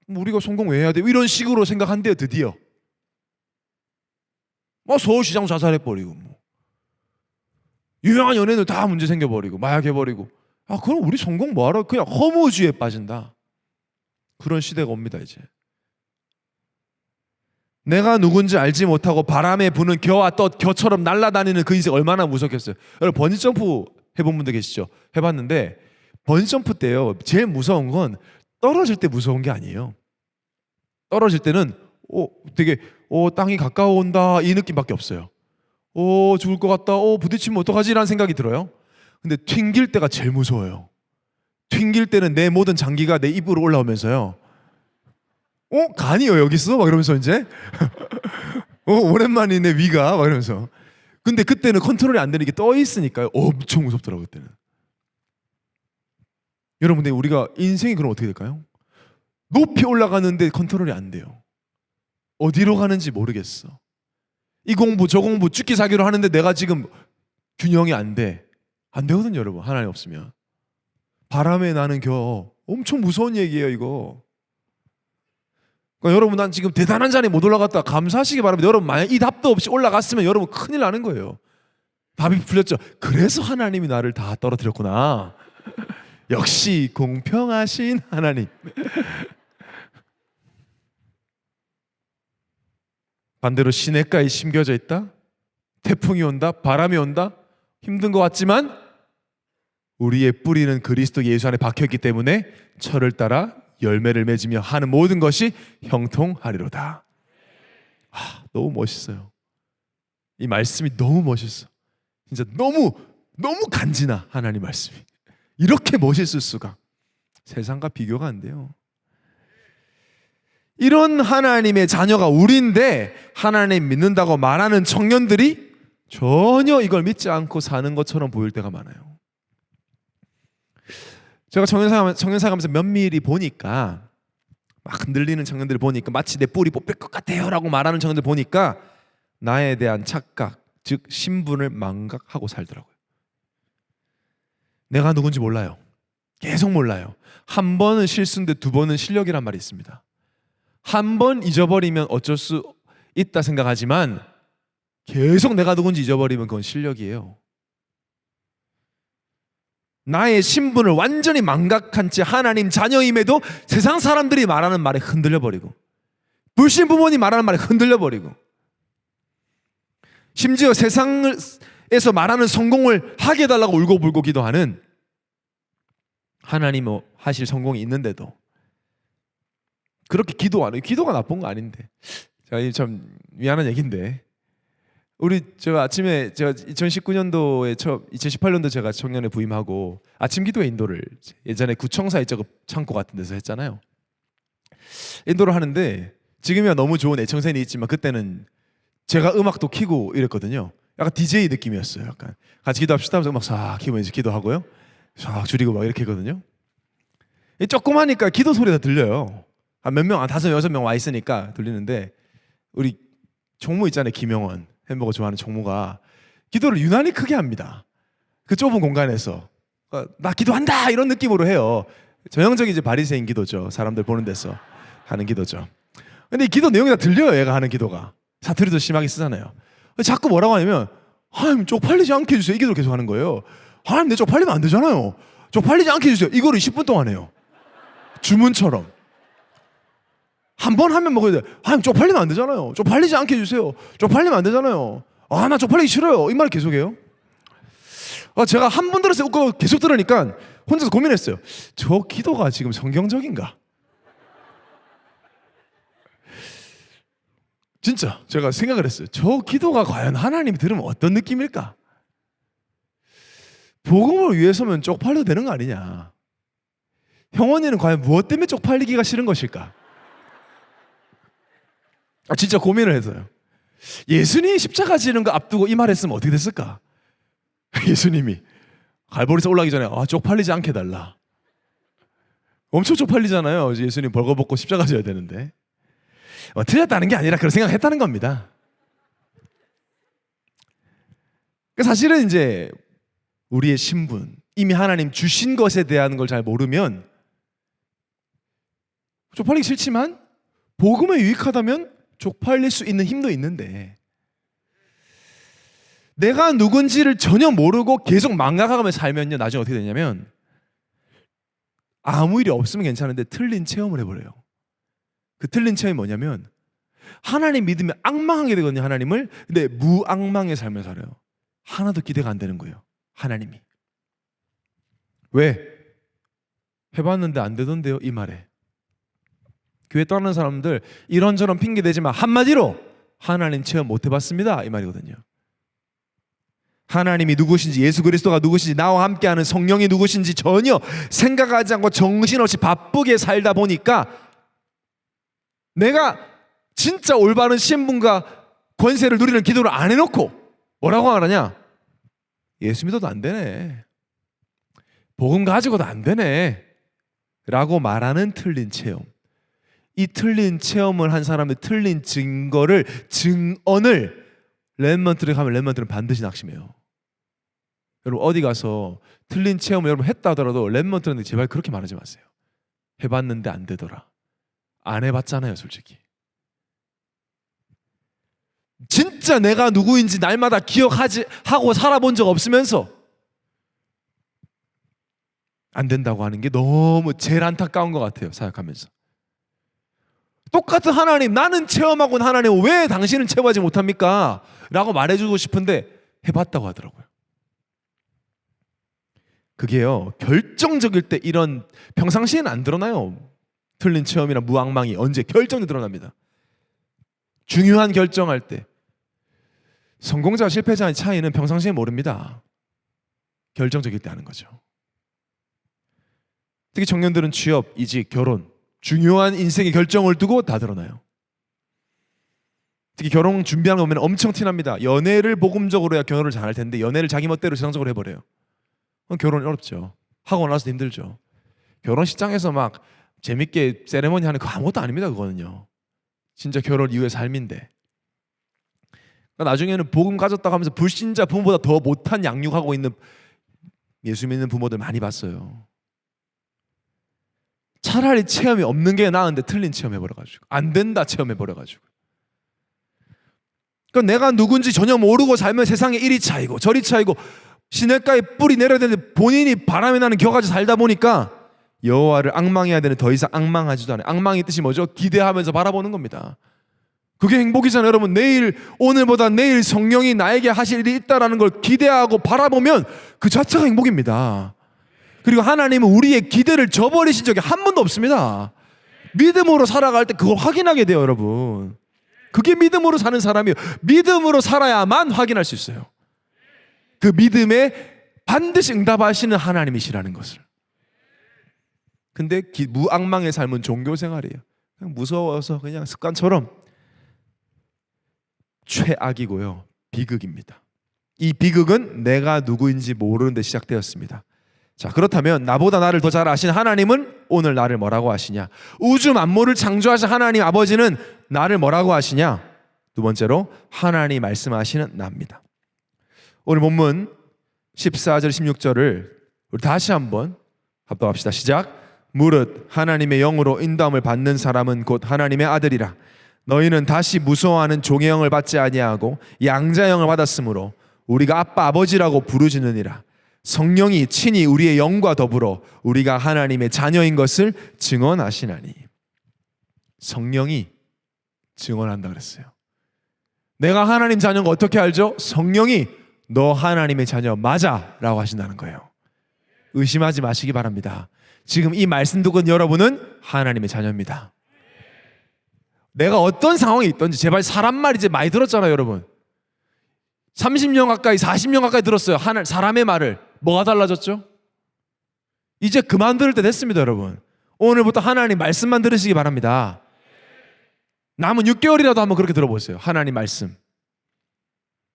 우리가 성공 왜 해야 돼? 이런 식으로 생각한대요. 드디어 서울시장 자살해버리고 유명한 연예인들 다 문제 생겨버리고 마약해버리고 그럼 우리 성공 뭐하러? 그냥 허무주의에 빠진다. 그런 시대가 옵니다. 이제 내가 누군지 알지 못하고 바람에 부는 겨와 겨처럼 날아다니는 그 인생 얼마나 무섭겠어요. 여러분 번지점프 해본 분들 계시죠? 해봤는데 번지점프 때요 제일 무서운 건 떨어질 때 무서운 게 아니에요. 떨어질 때는 되게 땅이 가까워온다 이 느낌밖에 없어요. 죽을 것 같다 부딪히면 어떡하지? 라는 생각이 들어요. 근데 튕길 때가 제일 무서워요. 튕길 때는 내 모든 장기가 내 입으로 올라오면서요 간이요 여기 있어? 막 이러면서 이제 오랜만이네 위가 막 이러면서. 근데 그때는 컨트롤이 안 되는 게 떠 있으니까요 엄청 무섭더라고요 그때는. 여러분 근데 우리가 인생이 그럼 어떻게 될까요? 높이 올라가는데 컨트롤이 안 돼요. 어디로 가는지 모르겠어. 이 공부 저 공부 죽기 사기로 하는데 내가 지금 균형이 안 돼. 안 되거든요 여러분. 하나님 없으면. 바람에 나는 겨 엄청 무서운 얘기예요 이거. 그러니까 여러분 난 지금 대단한 자리에 못 올라갔다 감사하시기 바랍니다. 여러분 만약 이 답도 없이 올라갔으면 여러분 큰일 나는 거예요. 답이 풀렸죠. 그래서 하나님이 나를 다 떨어뜨렸구나. 역시 공평하신 하나님. 반대로 시냇가에 심겨져 있다. 태풍이 온다. 바람이 온다. 힘든 것 같지만 우리의 뿌리는 그리스도 예수 안에 박혀있기 때문에 철을 따라 열매를 맺으며 하는 모든 것이 형통하리로다. 너무 멋있어요. 이 말씀이 너무 멋있어. 진짜 너무 간지나 하나님 말씀이. 이렇게 멋있을 수가. 세상과 비교가 안 돼요. 이런 하나님의 자녀가 우리인데 하나님 믿는다고 말하는 청년들이 전혀 이걸 믿지 않고 사는 것처럼 보일 때가 많아요. 제가 청년사 가면서 면밀히 보니까 막 흔들리는 청년들을 보니까 마치 내 뿔이 뽑힐 것 같아요 라고 말하는 청년들 보니까 나에 대한 착각, 즉 신분을 망각하고 살더라고요. 내가 누군지 몰라요. 계속 몰라요. 한 번은 실수인데 두 번은 실력이란 말이 있습니다. 한 번 잊어버리면 어쩔 수 있다 생각하지만 계속 내가 누군지 잊어버리면 그건 실력이에요. 나의 신분을 완전히 망각한 채 하나님 자녀임에도 세상 사람들이 말하는 말에 흔들려버리고 불신 부모님 말하는 말에 흔들려버리고 심지어 세상에서 말하는 성공을 하게 해달라고 울고불고 기도하는 하나님 하실 성공이 있는데도 그렇게 기도 안 해요. 기도가 나쁜 거 아닌데. 참 미안한 얘기인데 제가 아침에 제가 2019년도에 2018년도 제가 청년에 부임하고 아침 기도회 인도를 예전에 구청사 이쪽 창고 같은 데서 했잖아요. 인도를 하는데 지금이야 너무 좋은 애청선이 있지만 그때는 제가 음악도 켜고 이랬거든요. 약간 DJ 느낌이었어요. 약간 같이 기도합시다 하면서 음악 싹 켜고 이제 기도하고요. 싹 줄이고 막 이렇게 했거든요. 조금 하니까 기도 소리가 들려요. 한 몇 명, 한 5, 6명 와 있으니까 들리는데 우리 종무 있잖아요. 김영원 햄버거 좋아하는 종무가 기도를 유난히 크게 합니다. 그 좁은 공간에서 나 기도한다 이런 느낌으로 해요. 전형적인 이제 바리새인 기도죠. 사람들 보는 데서 하는 기도죠. 근데 이 기도 내용이 다 들려요. 얘가 하는 기도가. 사투리도 심하게 쓰잖아요. 자꾸 뭐라고 하냐면 하나님 쪽팔리지 않게 해주세요. 이 기도를 계속 하는 거예요. 하나님 내 쪽팔리면 안 되잖아요. 쪽팔리지 않게 해주세요. 이거를 10분 동안 해요. 주문처럼. 한 번 하면 먹어야 돼. 하나님 쪽팔리면 안 되잖아요. 쪽팔리지 않게 해주세요. 쪽팔리면 안 되잖아요. 나 쪽팔리기 싫어요. 이 말을 계속해요. 제가 한 번 들었어요. 계속 들으니까 혼자서 고민했어요. 저 기도가 지금 성경적인가? 진짜 제가 생각을 했어요. 저 기도가 과연 하나님이 들으면 어떤 느낌일까? 복음을 위해서면 쪽팔려도 되는 거 아니냐? 형원이는 과연 무엇 때문에 쪽팔리기가 싫은 것일까? 진짜 고민을 했어요. 예수님이 십자가 지는 거 앞두고 이 말 했으면 어떻게 됐을까? 예수님이 갈보리에서 올라가기 전에 쪽팔리지 않게 해달라. 엄청 쪽팔리잖아요. 예수님 벌거벗고 십자가 져야 되는데. 틀렸다는 게 아니라 그런 생각했다는 겁니다. 사실은 이제 우리의 신분, 이미 하나님 주신 것에 대한 걸 잘 모르면 쪽팔리기 싫지만 복음에 유익하다면 쪽팔릴 수 있는 힘도 있는데, 내가 누군지를 전혀 모르고 계속 망각하며 살면요, 나중에 어떻게 되냐면 아무 일이 없으면 괜찮은데 틀린 체험을 해버려요. 그 틀린 체험이 뭐냐면 하나님 믿으면 악망하게 되거든요. 하나님을. 근데 무악망의 삶을 살아요. 하나도 기대가 안 되는 거예요. 하나님이. 왜? 해봤는데 안 되던데요, 이 말에. 교회 떠나는 사람들 이런저런 핑계 대지만 한마디로 하나님 체험 못 해봤습니다, 이 말이거든요. 하나님이 누구신지, 예수 그리스도가 누구신지, 나와 함께하는 성령이 누구신지 전혀 생각하지 않고 정신없이 바쁘게 살다 보니까 내가 진짜 올바른 신분과 권세를 누리는 기도를 안 해놓고 뭐라고 하느냐? 예수 믿어도 안 되네, 복음 가지고도 안 되네 라고 말하는 틀린 체험. 이 틀린 체험을 한 사람의 틀린 증언을 랩먼트를 가면 랩먼트는 반드시 낙심해요. 여러분 어디 가서 틀린 체험을 여러분 했다 하더라도 랩먼트는 제발 그렇게 말하지 마세요. 해봤는데 안 되더라. 안 해봤잖아요, 솔직히. 진짜 내가 누구인지 날마다 기억하고 살아본 적 없으면서 안 된다고 하는 게 너무 제일 안타까운 것 같아요, 사역하면서. 똑같은 하나님, 나는 체험하고는 하나님 왜 당신은 체험하지 못합니까? 라고 말해주고 싶은데 해봤다고 하더라고요. 그게요, 결정적일 때 이런, 평상시에는 안 드러나요. 틀린 체험이나 무악망이 언제 결정이 드러납니다. 중요한 결정할 때. 성공자와 실패자의 차이는 평상시에 모릅니다. 결정적일 때 하는 거죠. 특히 청년들은 취업, 이직, 결혼, 중요한 인생의 결정을 두고 다 드러나요. 특히 결혼 준비하는 거 보면 엄청 티납니다. 연애를 복음적으로 해야 결혼을 잘할 텐데 연애를 자기 멋대로 세상적으로 해버려요. 그럼 결혼이 어렵죠. 하고 나서 힘들죠. 결혼식장에서 막 재밌게 세레머니 하는 거 아무것도 아닙니다. 그거는요, 진짜 결혼 이후의 삶인데. 그러니까 나중에는 복음 가졌다고 하면서 불신자 부모보다 더 못한 양육하고 있는 예수 믿는 부모들 많이 봤어요. 차라리 체험이 없는 게 나은데 틀린 체험 해버려가지고, 안 된다 체험 해버려가지고. 그러니까 내가 누군지 전혀 모르고 살면 세상에 이리 차이고 저리 차이고 시냇가에 뿌리 내려야 되는데 본인이 바람이 나는 겨가지 살다 보니까 여호와를 앙망해야 되는, 더 이상 앙망하지도 않아요. 앙망의 뜻이 뭐죠? 기대하면서 바라보는 겁니다. 그게 행복이잖아요. 여러분, 오늘보다 내일 성령이 나에게 하실 일이 있다라는 걸 기대하고 바라보면 그 자체가 행복입니다. 그리고 하나님은 우리의 기대를 저버리신 적이 한 번도 없습니다. 믿음으로 살아갈 때 그걸 확인하게 돼요, 여러분. 그게 믿음으로 사는 사람이에요. 믿음으로 살아야만 확인할 수 있어요. 그 믿음에 반드시 응답하시는 하나님이시라는 것을. 근데 무악망의 삶은 종교생활이에요. 그냥 무서워서 그냥 습관처럼. 최악이고요, 비극입니다. 이 비극은 내가 누구인지 모르는 데 시작되었습니다. 자, 그렇다면 나보다 나를 더 잘 아시는 하나님은 오늘 나를 뭐라고 하시냐? 우주 만물을 창조하신 하나님 아버지는 나를 뭐라고 하시냐? 두 번째로 하나님이 말씀하시는 나입니다. 오늘 본문 14절 16절을 우리 다시 한번 합독합시다. 시작. 무릇 하나님의 영으로 인도함을 받는 사람은 곧 하나님의 아들이라. 너희는 다시 무서워하는 종의 영을 받지 아니하고 양자의 영을 받았으므로 우리가 아빠 아버지라고 부르짖느니라. 성령이 친히 우리의 영과 더불어 우리가 하나님의 자녀인 것을 증언하시나니. 성령이 증언한다 그랬어요. 내가 하나님 자녀인 거 어떻게 알죠? 성령이 너 하나님의 자녀 맞아 라고 하신다는 거예요. 의심하지 마시기 바랍니다. 지금 이 말씀 듣고 있는 여러분은 하나님의 자녀입니다. 내가 어떤 상황에 있든지 제발 사람 말 이제 많이 들었잖아요, 여러분. 30년 가까이 40년 가까이 들었어요. 사람의 말을. 뭐가 달라졌죠? 이제 그만 들을 때 됐습니다, 여러분. 오늘부터 하나님 말씀만 들으시기 바랍니다. 남은 6개월이라도 한번 그렇게 들어보세요. 하나님 말씀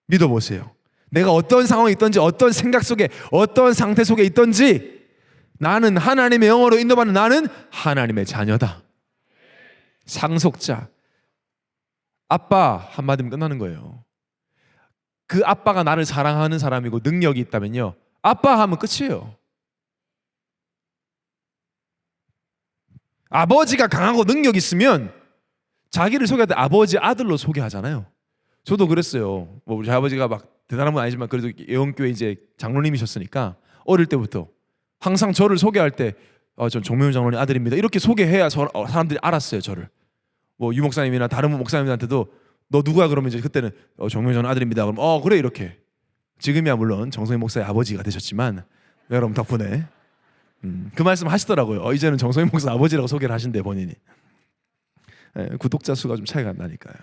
믿어보세요. 내가 어떤 상황에 있든지 어떤 생각 속에 어떤 상태 속에 있든지 나는 하나님의 영으로 인도받는 나는 하나님의 자녀다. 상속자. 아빠 한마디면 끝나는 거예요. 그 아빠가 나를 사랑하는 사람이고 능력이 있다면요, 아빠 하면 끝이에요. 아버지가 강하고 능력이 있으면 자기를 소개할 때 아버지 아들로 소개하잖아요. 저도 그랬어요. 뭐 우리 아버지가 막 대단한 건 아니지만 그래도 예원교회 이제 장로님이셨으니까 어릴 때부터 항상 저를 소개할 때 전 정명훈 장로님 아들입니다 이렇게 소개해야 사람들이 알았어요. 저를 뭐 유 목사님이나 다른 목사님한테도 너 누구야 그러면 이제 그때는 정명훈 장로님 아들입니다. 그럼 그래 이렇게. 지금이야 물론 정성희 목사의 아버지가 되셨지만 여러분 덕분에 그 말씀 하시더라고요. 이제는 정성희 목사 아버지라고 소개를 하신대 본인이. 구독자 수가 좀 차이가 나니까요.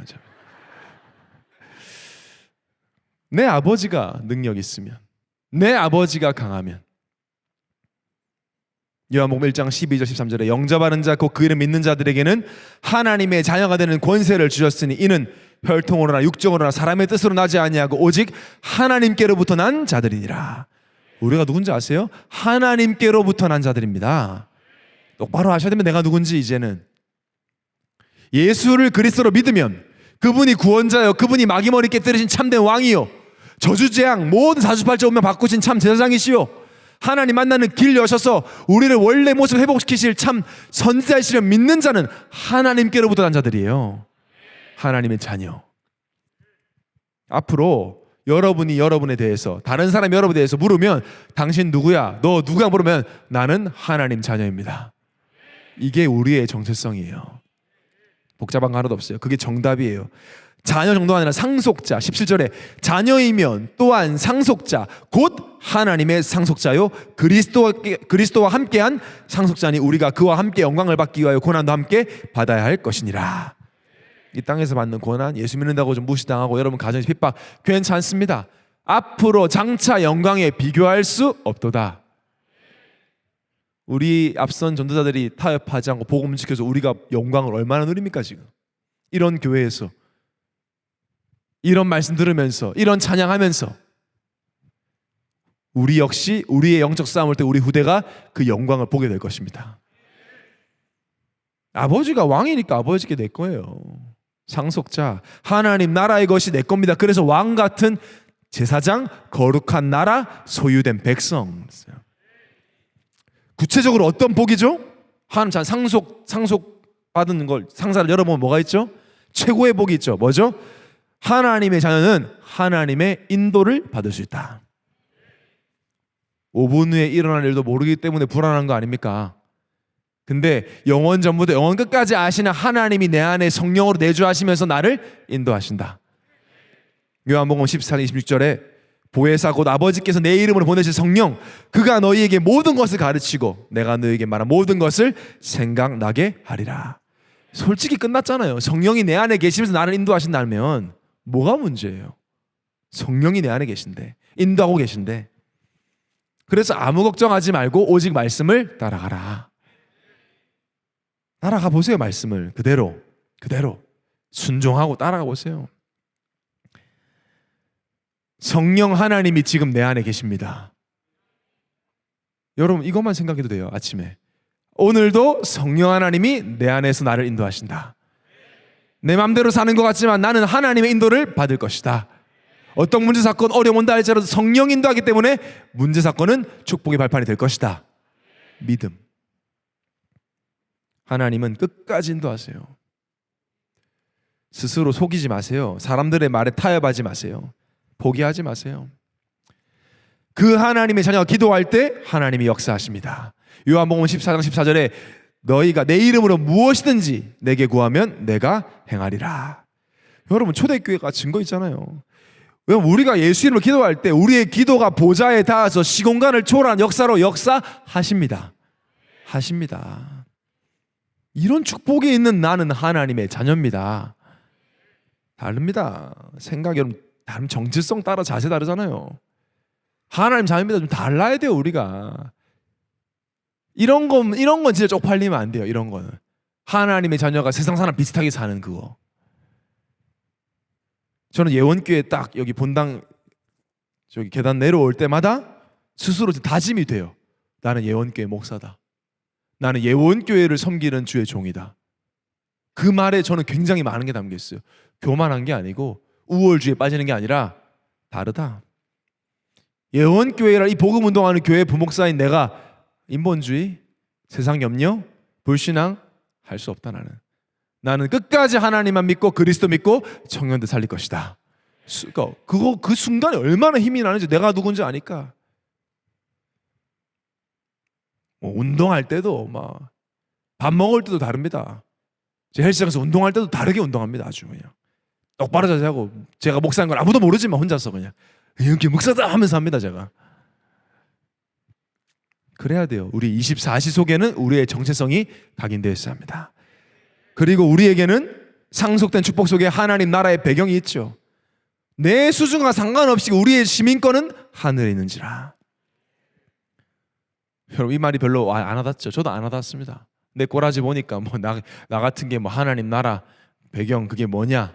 내 아버지가 능력 있으면, 내 아버지가 강하면, 요한복음 1장 12절 13절에 영접하는 자 곧 그 이름 믿는 자들에게는 하나님의 자녀가 되는 권세를 주셨으니 이는 혈통으로나 육정으로나 사람의 뜻으로 나지 아니하고 오직 하나님께로부터 난 자들이니라. 우리가 누군지 아세요? 하나님께로부터 난 자들입니다. 똑바로 아셔야 되면 내가 누군지. 이제는 예수를 그리스도로 믿으면 그분이 구원자요, 그분이 마귀머리 깨뜨리신 참된 왕이요, 저주재앙 모든 사주팔자 오면 바꾸신 참 제사장이시요, 하나님 만나는 길 여셔서 우리를 원래 모습 회복시키실 참 선지자이시려 믿는 자는 하나님께로부터 난 자들이에요. 하나님의 자녀. 앞으로 여러분이 여러분에 대해서, 다른 사람이 여러분에 대해서 물으면 당신 누구야? 너 누구야? 물으면 나는 하나님 자녀입니다. 이게 우리의 정체성이에요. 복잡한 거 하나도 없어요. 그게 정답이에요. 자녀 정도가 아니라 상속자. 17절에 자녀이면 또한 상속자 곧 하나님의 상속자요 그리스도와 함께한 상속자니 우리가 그와 함께 영광을 받기 위하여 고난도 함께 받아야 할 것이니라. 이 땅에서 받는 고난, 예수 믿는다고 좀 무시당하고 여러분 가정에서 핍박 괜찮습니다. 앞으로 장차 영광에 비교할 수 없도다. 우리 앞선 전도자들이 타협하지 않고 복음 지켜서 우리가 영광을 얼마나 누립니까? 지금 이런 교회에서 이런 말씀 들으면서 이런 찬양하면서 우리 역시 우리의 영적 싸움을 때 우리 후대가 그 영광을 보게 될 것입니다. 아버지가 왕이니까 아버지께 내 거예요. 상속자, 하나님 나라의 것이 내 겁니다. 그래서 왕 같은 제사장, 거룩한 나라, 소유된 백성. 구체적으로 어떤 복이죠? 하나님 잘 상속 받는 걸 상사를 열어보면 뭐가 있죠? 최고의 복이 있죠. 뭐죠? 하나님의 자녀는 하나님의 인도를 받을 수 있다. 5분 후에 일어날 일도 모르기 때문에 불안한 거 아닙니까? 근데 영원 전부터 영원 끝까지 아시는 하나님이 내 안에 성령으로 내주하시면서 나를 인도하신다. 요한복음 14장 26절에 보혜사 곧 아버지께서 내 이름으로 보내실 성령 그가 너희에게 모든 것을 가르치고 내가 너희에게 말한 모든 것을 생각나게 하리라. 솔직히 끝났잖아요. 성령이 내 안에 계시면서 나를 인도하신다면 뭐가 문제예요? 성령이 내 안에 계신데 인도하고 계신데. 그래서 아무 걱정하지 말고 오직 말씀을 따라가라. 따라가 보세요. 말씀을 그대로 순종하고 따라가 보세요. 성령 하나님이 지금 내 안에 계십니다. 여러분 이것만 생각해도 돼요. 아침에 오늘도 성령 하나님이 내 안에서 나를 인도하신다. 내 맘대로 사는 것 같지만 나는 하나님의 인도를 받을 것이다. 어떤 문제 사건 어려움 온다 할지라도 성령 인도하기 때문에 문제 사건은 축복의 발판이 될 것이다. 믿음. 하나님은 끝까지 인도하세요. 스스로 속이지 마세요. 사람들의 말에 타협하지 마세요. 포기하지 마세요. 그 하나님의 자녀가 기도할 때 하나님이 역사하십니다. 요한복음 14장 14절에 너희가 내 이름으로 무엇이든지 내게 구하면 내가 행하리라. 여러분 초대교회가 증거 있잖아요. 왜냐면 우리가 예수 이름으로 기도할 때 우리의 기도가 보좌에 닿아서 시공간을 초월한 역사로 역사하십니다. 하십니다. 이런 축복이 있는 나는 하나님의 자녀입니다. 다릅니다. 생각이 여러분 다른 정체성 따라 자세 다르잖아요. 하나님 자녀입니다. 좀 달라야 돼요 우리가. 이런 건 진짜 쪽팔리면 안 돼요. 이런 거는 하나님의 자녀가 세상 사람 비슷하게 사는 그거. 저는 예원교회 딱 여기 본당 저기 계단 내려올 때마다 스스로 다짐이 돼요. 나는 예원교회 목사다. 나는 예원교회를 섬기는 주의 종이다. 그 말에 저는 굉장히 많은 게 담겨 있어요. 교만한 게 아니고 우월주의에 빠지는 게 아니라 다르다. 예원교회라 이 복음 운동하는 교회 부목사인 내가 인본주의, 세상 염려, 불신앙 할 수 없다. 나는 끝까지 하나님만 믿고 그리스도 믿고 청년들 살릴 것이다. 그 순간에 얼마나 힘이 나는지 내가 누군지 아니까. 운동할 때도 막 밥 먹을 때도 다릅니다. 제 헬스장에서 운동할 때도 다르게 운동합니다. 아주 그냥 똑바로 자세하고 제가 목사인 걸 아무도 모르지만 혼자서 그냥 이렇게 목사다 하면서 합니다. 제가 그래야 돼요. 우리 24시 속에는 우리의 정체성이 각인되어 있어야 합니다. 그리고 우리에게는 상속된 축복 속에 하나님 나라의 배경이 있죠. 내 수준과 상관없이 우리의 시민권은 하늘에 있는지라. 여러분 이 말이 별로 안 와닿죠. 저도 안 와닿습니다. 내 꼬라지 보니까 뭐 나 같은 게 뭐 하나님 나라 배경 그게 뭐냐.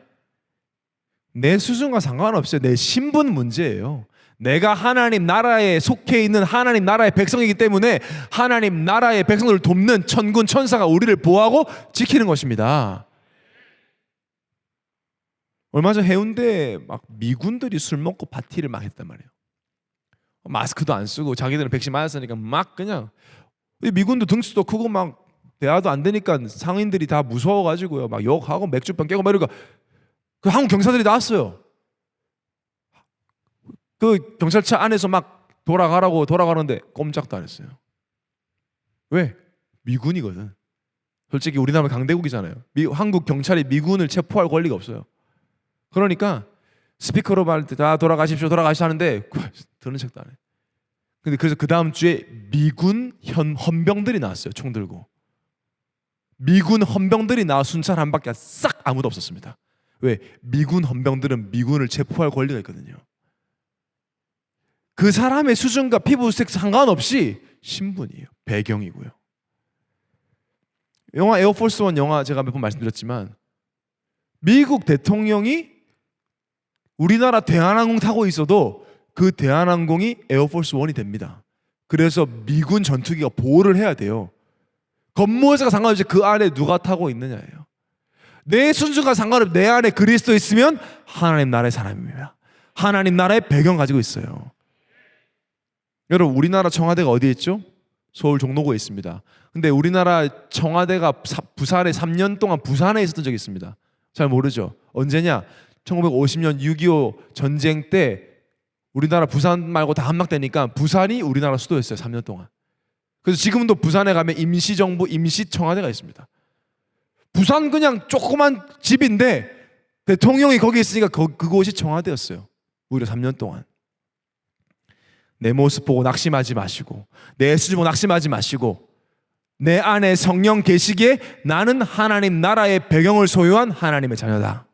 내 수준과 상관없어요. 내 신분 문제예요. 내가 하나님 나라에 속해 있는 하나님 나라의 백성이기 때문에 하나님 나라의 백성들을 돕는 천군 천사가 우리를 보호하고 지키는 것입니다. 얼마 전 해운대에 막 미군들이 술 먹고 파티를 막 했단 말이에요. 마스크도 안 쓰고 자기들은 백신 맞았으니까 막 그냥 미군도 등수도 크고 막 대화도 안 되니까 상인들이 다 무서워가지고요 막 욕하고 맥주병 깨고 막 이러니까 그 한국 경사들이 나왔어요. 그 경찰차 안에서 막 돌아가는데 꼼짝도 안 했어요. 왜? 미군이거든. 솔직히 우리나라 강대국이잖아요. 한국 경찰이 미군을 체포할 권리가 없어요. 그러니까 스피커로 말 때 다 돌아가십시오 하는데 들은 척도 안 해. 근데 그래서 그 다음 주에 미군 헌병들이 나왔어요. 총 들고. 미군 헌병들이 나와 순찰 한 바퀴 싹 아무도 없었습니다. 왜? 미군 헌병들은 미군을 체포할 권리가 있거든요. 그 사람의 수준과 피부색 상관없이 신분이에요. 배경이고요. 영화 에어포스 원 영화 제가 몇 번 말씀드렸지만 미국 대통령이 우리나라 대한항공 타고 있어도 그 대한항공이 에어포스 원이 됩니다. 그래서 미군 전투기가 보호를 해야 돼요. 건모사가 상관없이 그 안에 누가 타고 있느냐예요. 내 순수가 상관없이 내 안에 그리스도 있으면 하나님 나라의 사람입니다. 하나님 나라의 배경 가지고 있어요. 여러분 우리나라 청와대가 어디에 있죠? 서울 종로구에 있습니다. 근데 우리나라 청와대가 부산에 3년 동안 부산에 있었던 적이 있습니다. 잘 모르죠? 언제냐? 1950년 6.25 전쟁 때 우리나라 부산 말고 다 함락되니까 부산이 우리나라 수도였어요. 3년 동안. 그래서 지금도 부산에 가면 임시정부 임시청와대가 있습니다. 부산 그냥 조그만 집인데 대통령이 거기 있으니까 그곳이 청와대였어요. 오히려 3년 동안. 내 모습 보고 낙심하지 마시고 내 수준 보고 낙심하지 마시고 내 안에 성령 계시기에 나는 하나님 나라의 배경을 소유한 하나님의 자녀다.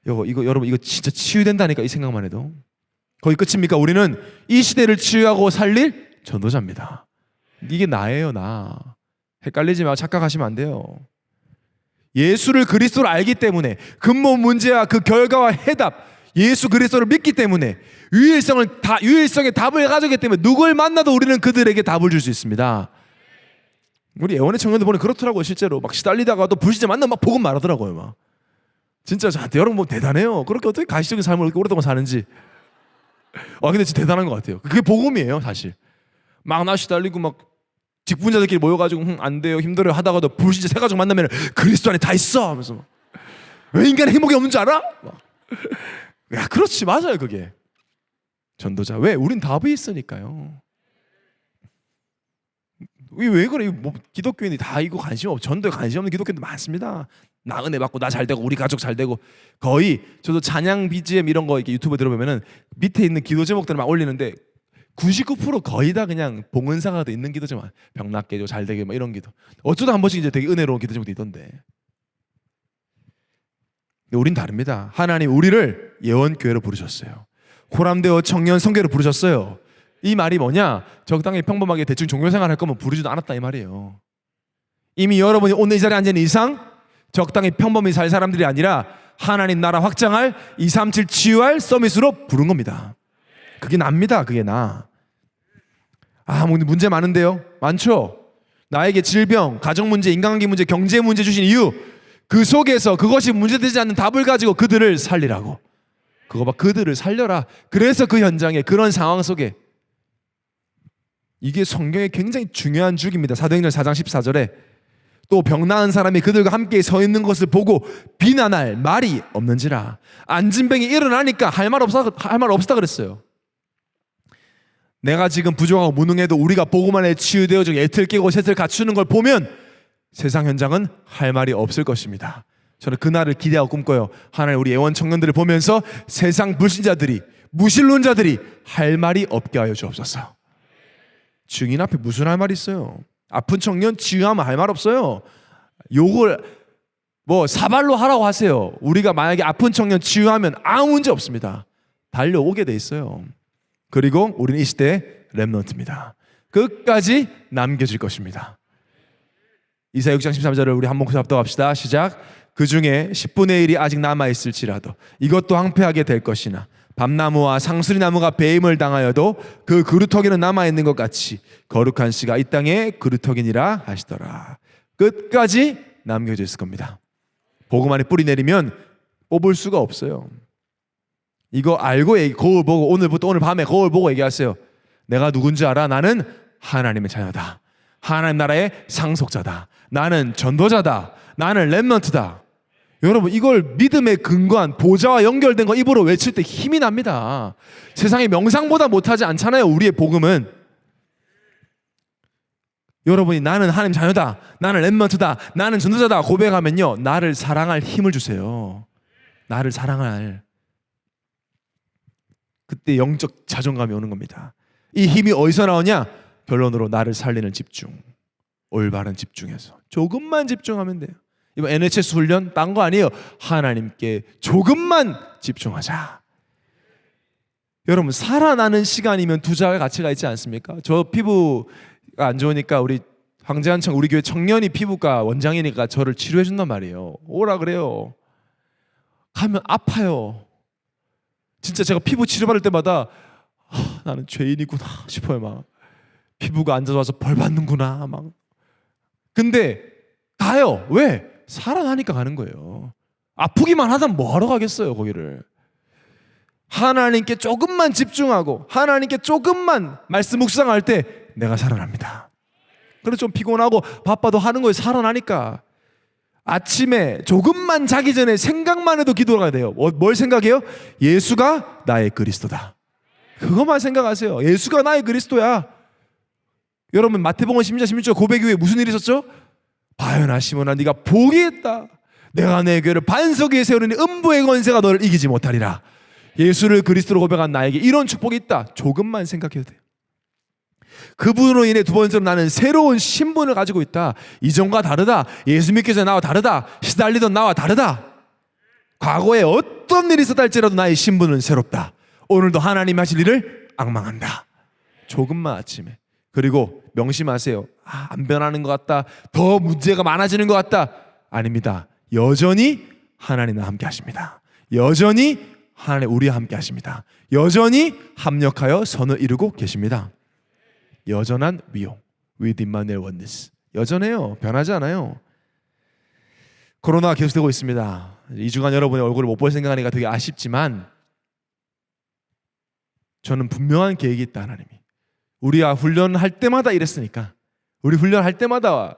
이거 여러분 이거 진짜 치유된다니까. 이 생각만 해도. 거기 끝입니까? 우리는 이 시대를 치유하고 살릴 전도자입니다. 이게 나예요. 나. 헷갈리지 마. 착각하시면 안 돼요. 예수를 그리스도로 알기 때문에 근본 문제와 그 결과와 해답 예수 그리스도를 믿기 때문에 유일성의 답을 가져기 때문에 누굴 만나도 우리는 그들에게 답을 줄 수 있습니다. 우리 애원의 청년들 보니 그렇더라고요. 실제로 막 시달리다가도 불신자 만나면 막 복음 말하더라고요. 막 진짜 여러분 뭐 대단해요. 그렇게 어떻게 가시적인 삶을 그렇게 오랫동안 사는지. 근데 진짜 대단한 것 같아요. 그게 복음이에요, 사실. 막 나 시달리고 막 직분자들끼리 모여가지고 안 돼요, 힘들어요 하다가도 불신자 세 가족 만나면 그리스도 안에 다 있어 하면서 왜 인간의 행복이 없는 줄 알아? 야, 그렇지, 맞아요. 그게 전도자. 왜? 우린 답이 있으니까요. 왜 그래? 뭐 기독교인이 다 이거 관심 없, 전도에 관심 없는 기독교인들 많습니다. 나 은혜 받고 나 잘 되고 우리 가족 잘 되고. 거의 저도 찬양 BGM 이런 거 이렇게 유튜브 들어보면은 밑에 있는 기도 제목들을 막 올리는데 99% 거의 다 그냥 봉은사가 있는 기도 제목. 병 낫게 해줘, 잘 되게 막 이런 기도. 어쩌다 한 번씩 이제 되게 은혜로운 기도 제목도 있던데. 근데 우린 다릅니다. 하나님 우리를 예원교회로 부르셨어요. 호람대어 청년 성교로 부르셨어요. 이 말이 뭐냐? 적당히 평범하게 대충 종교생활 할 거면 부르지도 않았다 이 말이에요. 이미 여러분이 오늘 이 자리에 앉은 이상 적당히 평범히 살 사람들이 아니라 하나님 나라 확장할 237 치유할 서밋으로 부른 겁니다. 그게 납니다. 그게 나. 문제 많은데요? 많죠? 나에게 질병, 가정 문제, 인간관계 문제, 경제 문제 주신 이유, 그 속에서 그것이 문제되지 않는 답을 가지고 그들을 살리라고. 그거 봐, 그들을 살려라. 그래서 그 현장에, 그런 상황 속에, 이게 성경의 굉장히 중요한 주기입니다. 사도행전 4장 14절에 또 병 나은 사람이 그들과 함께 서 있는 것을 보고 비난할 말이 없는지라. 안진병이 일어나니까 할 말 없다 그랬어요. 내가 지금 부족하고 무능해도 우리가 보고만 해 치유되어지고 애틀 깨고 셋을 갖추는 걸 보면 세상 현장은 할 말이 없을 것입니다. 저는 그날을 기대하고 꿈꿔요. 하나님 우리 예원 청년들을 보면서 세상 불신자들이, 무신론자들이 할 말이 없게 하여 주옵소서. 증인 앞에 무슨 할 말이 있어요? 아픈 청년 치유하면 할 말 없어요. 요걸 뭐 사발로 하라고 하세요. 우리가 만약에 아픈 청년 치유하면 아무 문제 없습니다. 달려오게 돼 있어요. 그리고 우리는 이 시대의 렘넌트입니다. 끝까지 남겨질 것입니다. 이사야 6장 13절을 우리 한 목소리 합독합시다. 시작. 그 중에 10분의 1이 아직 남아있을지라도 이것도 황폐하게 될 것이나 밤나무와 상수리나무가 배임을 당하여도 그 그루터기는 남아있는 것 같이 거룩한 씨가 이 땅에 그루터기니라 하시더라. 끝까지 남겨져 있을 겁니다. 복음 안에 뿌리 내리면 뽑을 수가 없어요. 이거 알고 거울 보고, 오늘부터 오늘 밤에 거울 보고 얘기하세요. 내가 누군지 알아? 나는 하나님의 자녀다. 하나님 나라의 상속자다. 나는 전도자다. 나는 렘넌트다. 여러분, 이걸 믿음에 근거한 보좌와 연결된 거 입으로 외칠 때 힘이 납니다. 세상에 명상보다 못하지 않잖아요. 우리의 복음은. 여러분이 나는 하나님 자녀다, 나는 렘넌트다, 나는 전도자다 고백하면요, 나를 사랑할 힘을 주세요. 나를 사랑할. 그때 영적 자존감이 오는 겁니다. 이 힘이 어디서 나오냐? 결론으로 나를 살리는 집중, 올바른 집중해서 조금만 집중하면 돼요. 이번 NHS 훈련 딴 거 아니에요. 하나님께 조금만 집중하자. 여러분, 살아나는 시간이면 투자할 가치가 있지 않습니까? 저 피부가 안 좋으니까 우리 황재한 우리 교회 청년이 피부과 원장이니까 저를 치료해 준단 말이에요. 오라 그래요. 가면 아파요. 진짜 제가 피부 치료받을 때마다 나는 죄인이구나 싶어요. 막 피부가 안 좋아서 벌 받는구나 막. 근데 가요. 왜? 살아나니까 가는 거예요. 아프기만 하다면 뭐하러 가겠어요 거기를. 하나님께 조금만 집중하고 하나님께 조금만 말씀 묵상할 때 내가 살아납니다. 그래서 좀 피곤하고 바빠도 하는 거에 살아나니까. 아침에 조금만 자기 전에 생각만 해도 기도가 돼요. 뭘 생각해요? 예수가 나의 그리스도다. 그것만 생각하세요. 예수가 나의 그리스도야. 여러분, 마태복음 10장 16절 고백 이후에 무슨 일이 있었죠? 바요나 시몬아, 네가 복이 있다. 내가 내 교회를 반석 위에 세우려니 음부의 권세가 너를 이기지 못하리라. 예수를 그리스도로 고백한 나에게 이런 축복이 있다. 조금만 생각해도 돼요. 그분으로 인해 두 번째로 나는 새로운 신분을 가지고 있다. 이전과 다르다. 예수 믿기 전에 나와 다르다. 시달리던 나와 다르다. 과거에 어떤 일이 있었다 할지라도 나의 신분은 새롭다. 오늘도 하나님 하실 일을 앙망한다. 조금만 아침에. 그리고 명심하세요. 안 변하는 것 같다. 더 문제가 많아지는 것 같다. 아닙니다. 여전히 하나님과 함께 하십니다. 여전히 하나님 우리와 함께 하십니다. 여전히 합력하여 선을 이루고 계십니다. 여전한 위용, with Emmanuel oneness. 여전해요. 변하지 않아요. 코로나가 계속되고 있습니다. 2주간 여러분의 얼굴을 못 볼 생각하니까 되게 아쉽지만 저는 분명한 계획이 있다. 하나님이 우리가 훈련할 때마다 이랬으니까 우리 훈련할 때마다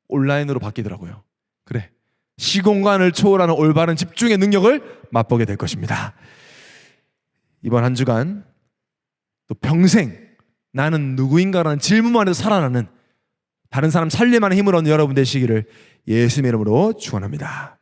온라인으로 바뀌더라고요. 그래, 시공간을 초월하는 올바른 집중의 능력을 맛보게 될 것입니다. 이번 한 주간 또 평생 나는 누구인가라는 질문만 해서 살아나는, 다른 사람 살릴만한 힘을 얻는 여러분 되시기를 예수님의 이름으로 축원합니다.